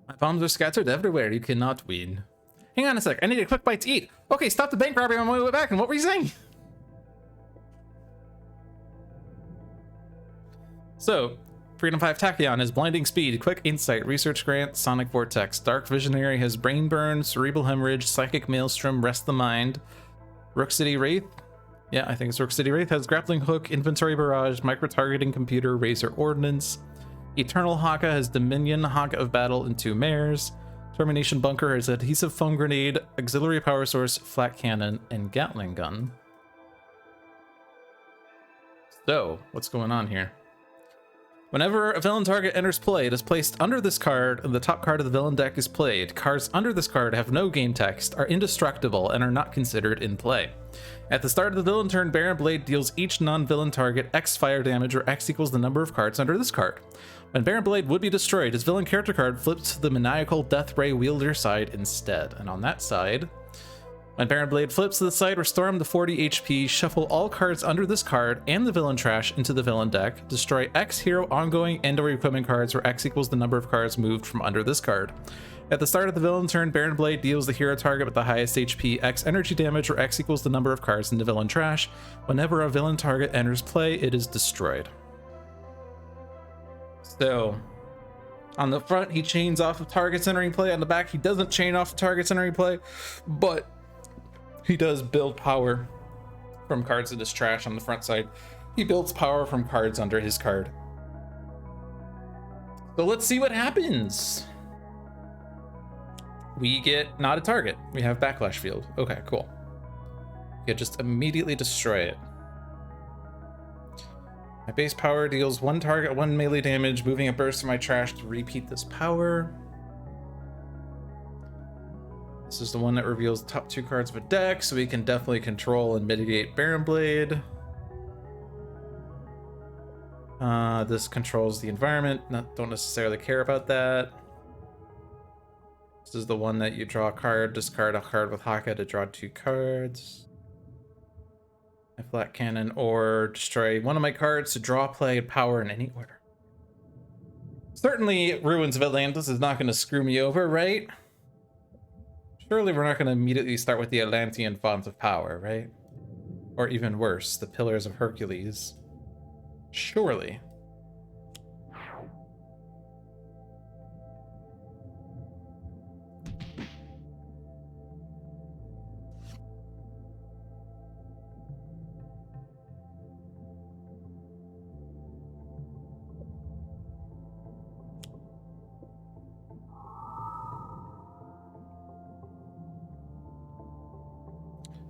My bombs are scattered everywhere. You cannot win. Hang on a sec. I need a quick bite to eat. Okay, stop the bank robbery on my way back. And what were you saying? So, Freedom 5 Tachyon has Blinding Speed, Quick Insight, Research Grant, Sonic Vortex. Dark Visionary has Brain Burn, Cerebral Hemorrhage, Psychic Maelstrom, Rest the Mind. Rook City Wraith, yeah, I think it's Rook City Wraith, has Grappling Hook, Inventory Barrage, Micro-Targeting Computer, Razor Ordnance. Eternal Haka has Dominion, Haka of Battle, and 2 Mares. Termination Bunker has Adhesive Foam Grenade, Auxiliary Power Source, Flat Cannon, and Gatling Gun. So, what's going on here? Whenever a villain target enters play, it is placed under this card, and the top card of the villain deck is played. Cards under this card have no game text, are indestructible, and are not considered in play. At the start of the villain turn, Baron Blade deals each non-villain target X fire damage, or X equals the number of cards under this card. When Baron Blade would be destroyed, his villain character card flips to the maniacal Death Ray wielder side instead. And on that side, when Baron Blade flips to the side, restore him to 40 HP, shuffle all cards under this card and the villain trash into the villain deck, destroy X hero ongoing and/or equipment cards where X equals the number of cards moved from under this card. At the start of the villain turn, Baron Blade deals the hero target with the highest HP X energy damage, where X equals the number of cards in the villain trash. Whenever a villain target enters play, it is destroyed. So, on the front, he chains off of targets entering play. On the back, he doesn't chain off of targets entering play, but he does build power from cards in his trash on the front side. He builds power from cards under his card. So let's see what happens. We get not a target. We have Backlash Field. Okay, cool. You just immediately destroy it. My base power deals 1 target, 1 melee damage, moving a burst from my trash to repeat this power. This is the one that reveals the top 2 cards of a deck, so we can definitely control and mitigate Baron Blade. This controls the environment. Don't necessarily care about that. This is the one that you draw a card, discard a card with Haka to draw 2 cards. A flat cannon, or destroy one of my cards to draw, play, and power in any order. Certainly, Ruins of Atlantis is not going to screw me over, right? Surely we're not going to immediately start with the Atlantean Font of Power, right? Or even worse, the Pillars of Hercules. Surely.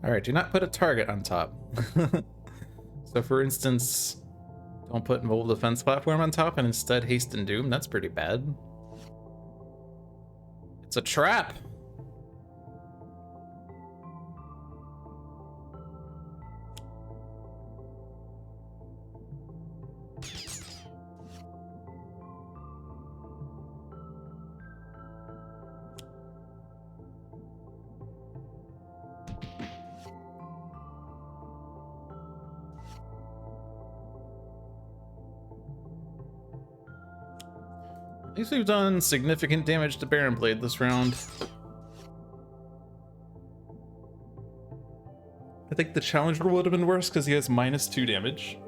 All right, do not put a target on top. So for instance, don't put Mobile Defense Platform on top and instead Haste and Doom. That's pretty bad. It's a trap. At least we've done significant damage to Baron Blade this round. I think the Challenger would have been worse because he has -2 damage.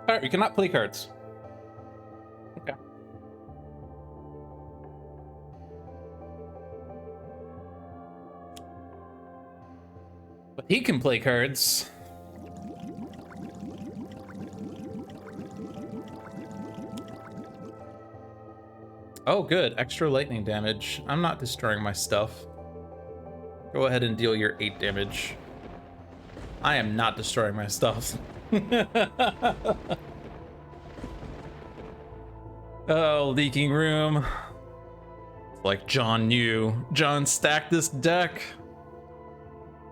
Alright, we cannot play cards. Okay. But he can play cards. Oh, good. Extra lightning damage. I'm not destroying my stuff. Go ahead and deal your 8 damage. I am not destroying my stuff. Oh, leaking room. Like John knew. John stacked this deck.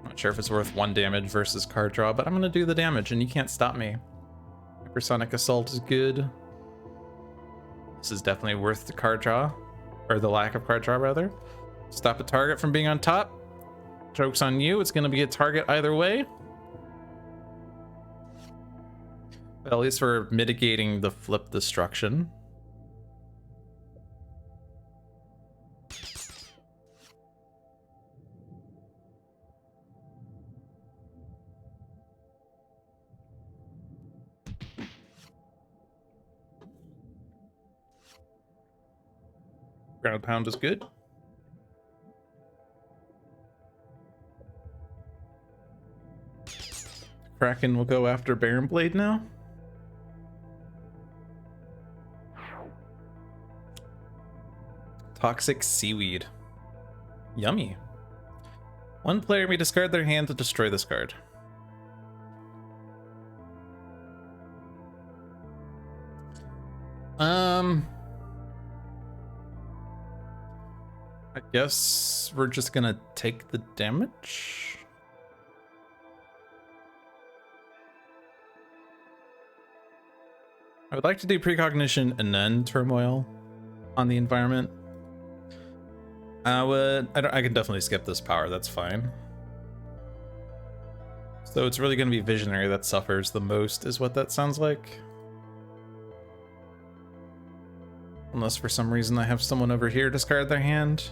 Not sure if it's worth 1 damage versus card draw, but I'm gonna do the damage and you can't stop me. Hypersonic Assault is good. This is definitely worth the card draw, or the lack of card draw rather. Stop a target from being on top. Joke's on you, it's gonna be a target either way. But at least we're mitigating the flip destruction. Ground pound is good. Kraken will go after Baron Blade now. Toxic Seaweed. Yummy. 1 player may discard their hand to destroy this card. I guess we're just gonna take the damage. I would like to do Precognition and then Turmoil on the environment. I can definitely skip this power, that's fine. So it's really gonna be Visionary that suffers the most, is what that sounds like. Unless for some reason I have someone over here discard their hand.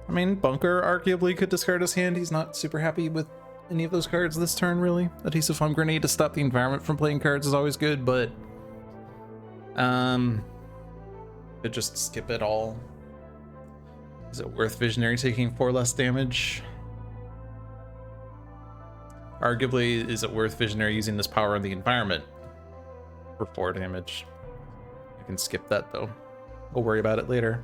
I mean, Bunker arguably could discard his hand. He's not super happy with any of those cards this turn, really. Adhesive Foam Grenade to stop the environment from playing cards is always good, but could just skip it all. Is it worth Visionary taking 4 less damage? Arguably, is it worth Visionary using this power on the environment for 4 damage? I can skip that though. We'll worry about it later.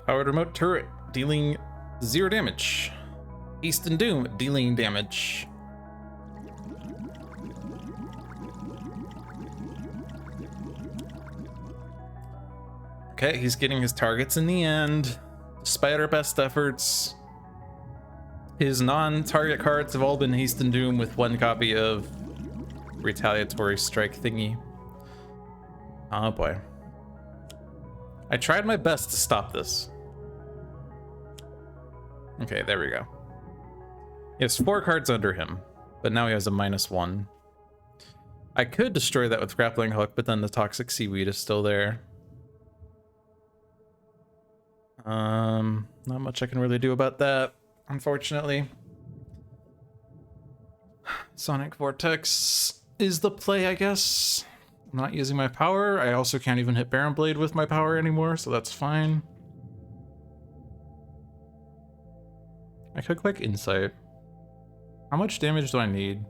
Powered remote turret, dealing 0 damage. Haste and Doom, dealing damage. Okay, he's getting his targets in the end. Despite our best efforts, his non-target cards have all been Haste and Doom with 1 copy of Retaliatory Strike thingy. Oh boy. I tried my best to stop this. Okay, there we go. He has 4 cards under him, but now he has a -1. I could destroy that with Grappling Hook, but then the Toxic Seaweed is still there. Not much I can really do about that, unfortunately. Sonic Vortex is the play, I guess. I'm not using my power. I also can't even hit Baron Blade with my power anymore, so that's fine. I could click Insight. How much damage do I need?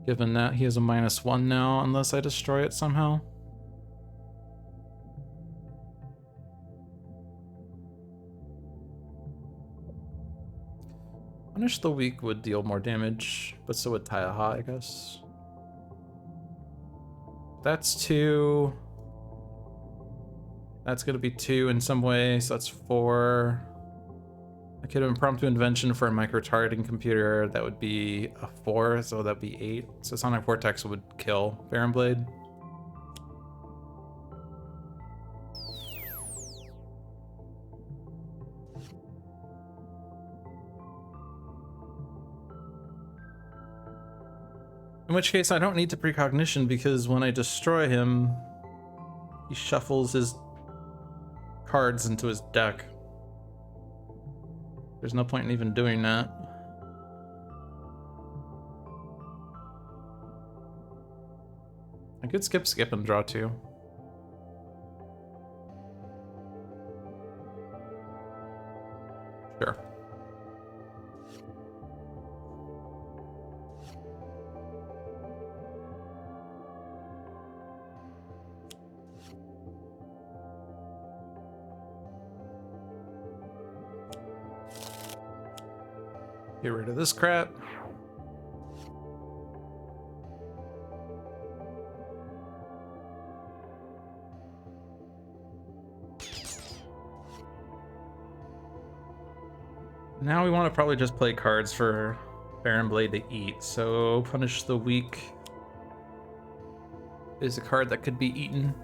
Given that he has a -1 now, unless I destroy it somehow. Punish the Weak would deal more damage, but so would Taiaha, I guess. That's 2. That's gonna be 2 in some way, so that's 4. I could have Impromptu Invention for a micro-targeting computer. That would be a 4, so that'd be 8. So Sonic Vortex would kill Baron Blade. In which case, I don't need to Precognition because when I destroy him, he shuffles his cards into his deck. There's no point in even doing that. I could skip and draw 2. Sure. Get rid of this crap. Now we want to probably just play cards for Baron Blade to eat. So Punish the Weak is a card that could be eaten.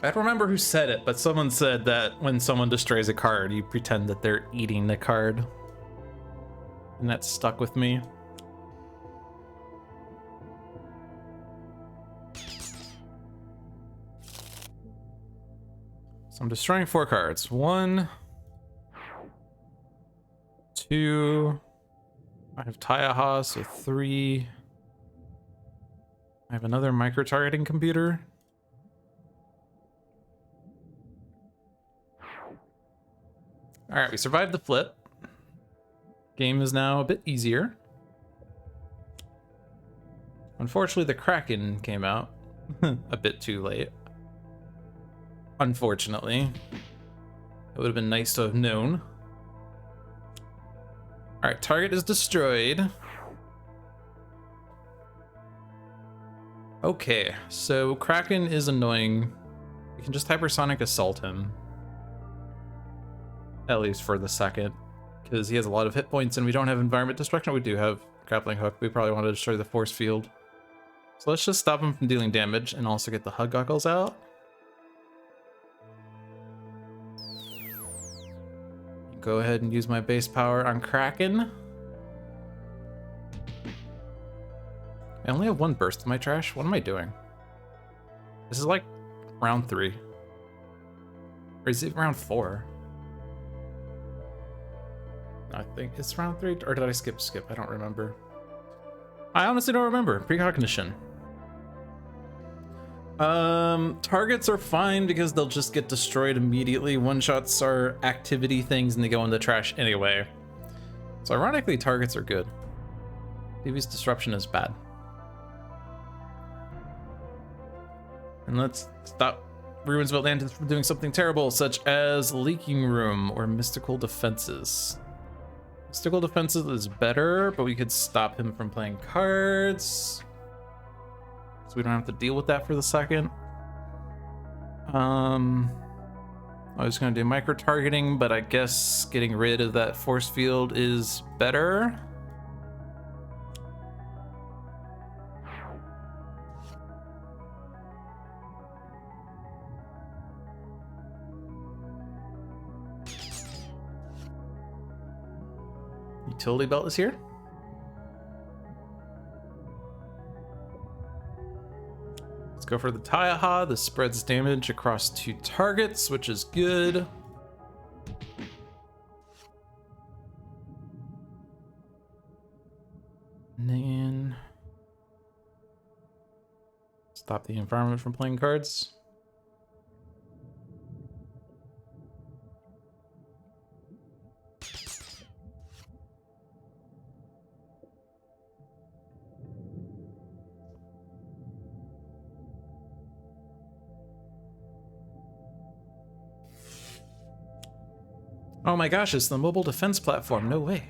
I don't remember who said it, but someone said that when someone destroys a card, you pretend that they're eating the card. And that stuck with me. So I'm destroying 4 cards. 1, 2. I have Taiaha, so 3. I have another micro-targeting computer. Alright, we survived the flip. Game is now a bit easier. Unfortunately, the Kraken came out a bit too late. Unfortunately. It would have been nice to have known. Alright, target is destroyed. Okay, so Kraken is annoying. We can just hypersonic assault him. At least for the second. Because he has a lot of hit points and we don't have environment destruction. We do have grappling hook. We probably want to destroy the force field. So let's just stop him from dealing damage and also get the hug goggles out. Go ahead and use my base power on Kraken. I only have 1 burst in my trash. What am I doing? This is like round 3. Or is it round 4? I think it's round 3, or did I skip? I don't remember. I honestly don't remember. Precognition. Targets are fine because they'll just get destroyed immediately. One-shots are activity things and they go in the trash anyway. So ironically, targets are good. TV's disruption is bad. And let's stop Ruins of Atlantis from doing something terrible, such as Leaking Room or Mystical Defenses. Mystical Defenses is better, but we could stop him from playing cards. So we don't have to deal with that for the second. I was gonna do micro-targeting, but I guess getting rid of that force field is better. Utility belt is here. Let's go for the Taiaha. This spreads damage across 2 targets, which is good. And then stop the environment from playing cards. Oh my gosh, it's the mobile defense platform. No way.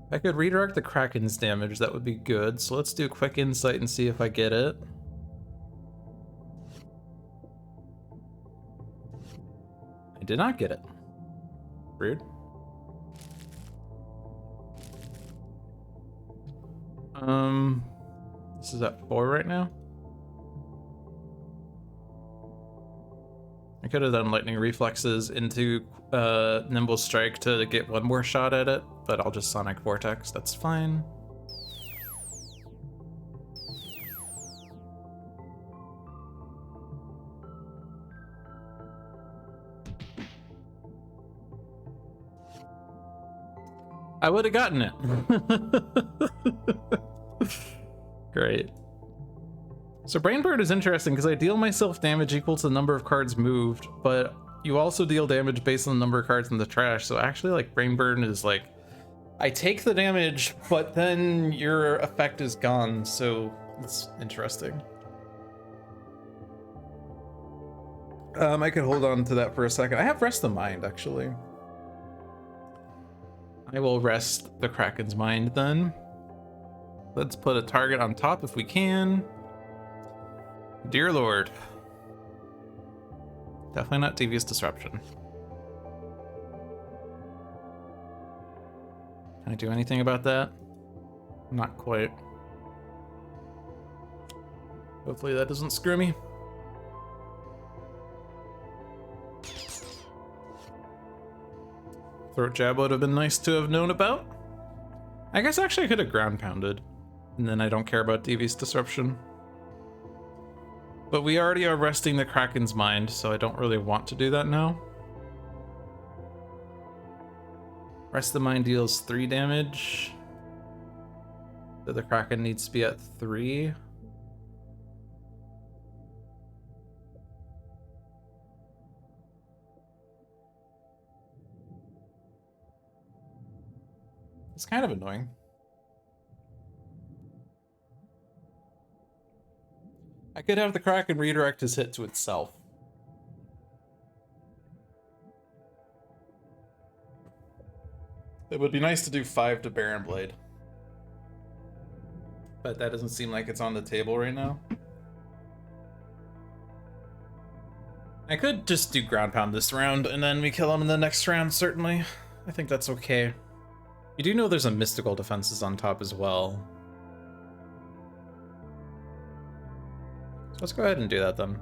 If I could redirect the Kraken's damage, that would be good. So let's do a quick insight and see if I get it. I did not get it. Rude. This is at 4 right now. I could have done lightning reflexes into nimble strike to get 1 more shot at it, but I'll just sonic vortex. That's fine. I would have gotten it. Great. So Brainbird is interesting because I deal myself damage equal to the number of cards moved, but you also deal damage based on the number of cards in the trash. So actually, like, Brainbird is like, I take the damage, but then your effect is gone. So it's interesting. I could hold on to that for a second. I have Rest of Mind, actually. I will rest the Kraken's Mind then. Let's put a target on top if we can. Dear Lord. Definitely not Devious Disruption. Can I do anything about that? Not quite. Hopefully that doesn't screw me. Throat Jab would have been nice to have known about. I guess actually I could have Ground Pounded, and then I don't care about Devious Disruption. But we already are resting the Kraken's Mind, so I don't really want to do that now. Rest the Mind deals 3 damage. So the Kraken needs to be at 3. It's kind of annoying. I could have the Kraken redirect his hit to itself. It would be nice to do 5 to Baron Blade. But that doesn't seem like it's on the table right now. I could just do Ground Pound this round, and then we kill him in the next round, certainly. I think that's okay. You do know there's a Mystical Defenses on top as well. So let's go ahead and do that then.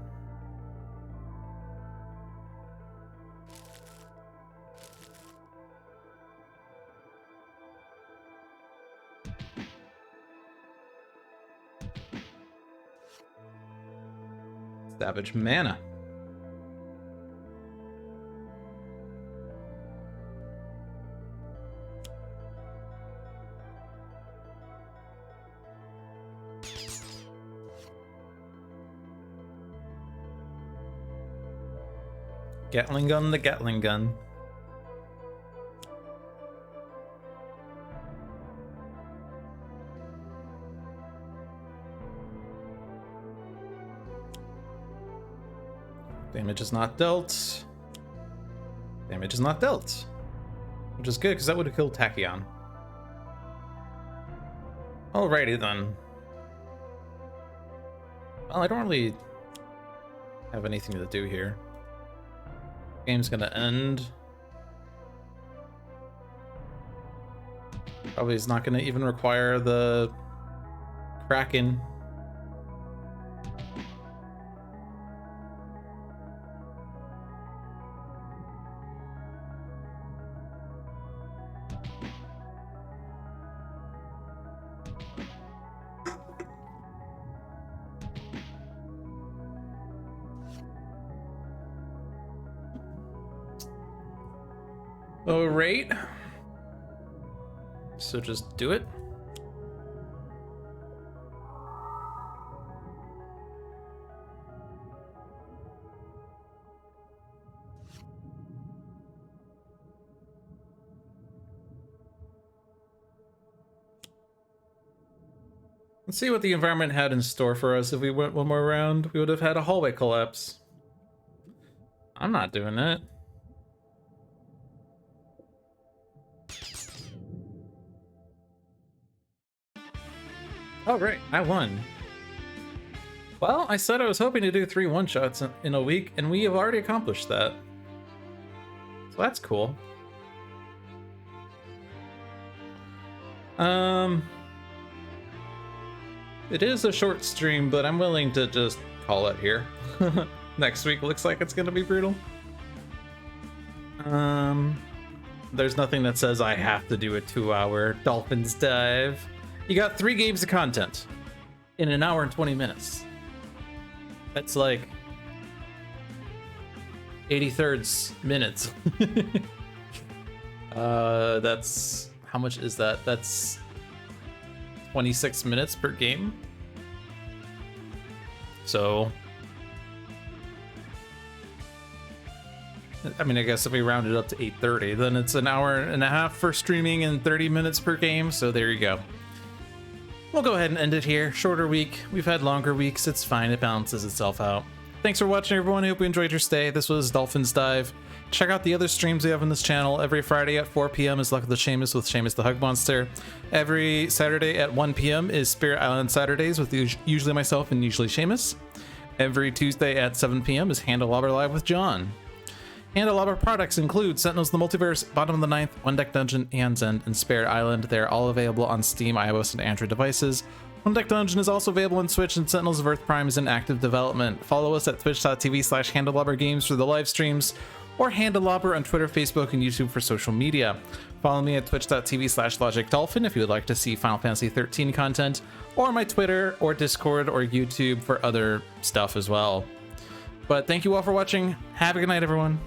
Savage Mana. Gatling gun, the Gatling gun. Damage is not dealt. Damage is not dealt. Which is good, because that would have killed Tachyon. Alrighty then. Well, I don't really have anything to do here. Game's gonna end. Probably is not gonna even require the Kraken. Alright. So just do it. Let's see what the environment had in store for us if we went one more round. We would have had a hallway collapse. I'm not doing it. Oh, great. I won. Well, I said I was hoping to do 3 one-shots in a week, and we have already accomplished that. So that's cool. It is a short stream, but I'm willing to just call it here. Next week looks like it's gonna be brutal. There's nothing that says I have to do a 2-hour Dolphins dive. You got 3 games of content in 1 hour and 20 minutes. That's like 83rds minutes. That's, how much is that? That's 26 minutes per game. So, I mean, I guess if we round it up to 8:30, then it's 1.5 hours for streaming and 30 minutes per game. So there you go. We'll go ahead and end it here. Shorter week. We've had longer weeks. It's fine. It balances itself out. thanks for watching, everyone. I hope you enjoyed your stay. This was Dolphin's Dive. Check out the other streams we have on this channel. Every Friday at 4 p.m. is Luck of the Seamus with Seamus the Hug Monster. Every Saturday at 1 p.m. is Spirit Island Saturdays with usually myself and usually Seamus. Every Tuesday at 7 p.m. is Handelabra Live with John. Handelabra products include Sentinels of the Multiverse, Bottom of the Ninth, One Deck Dungeon, Anne's End, and Spirit Island. They're all available on Steam, iOS, and Android devices. One Deck Dungeon is also available on Switch, and Sentinels of Earth Prime is in active development. Follow us at twitch.tv/Handelabra Games for the live streams, or Handelabra on Twitter, Facebook, and YouTube for social media. Follow me at twitch.tv/Logic Dolphin if you would like to see Final Fantasy XIII content, or my Twitter, or Discord, or YouTube for other stuff as well. But thank you all for watching. Have a good night, everyone.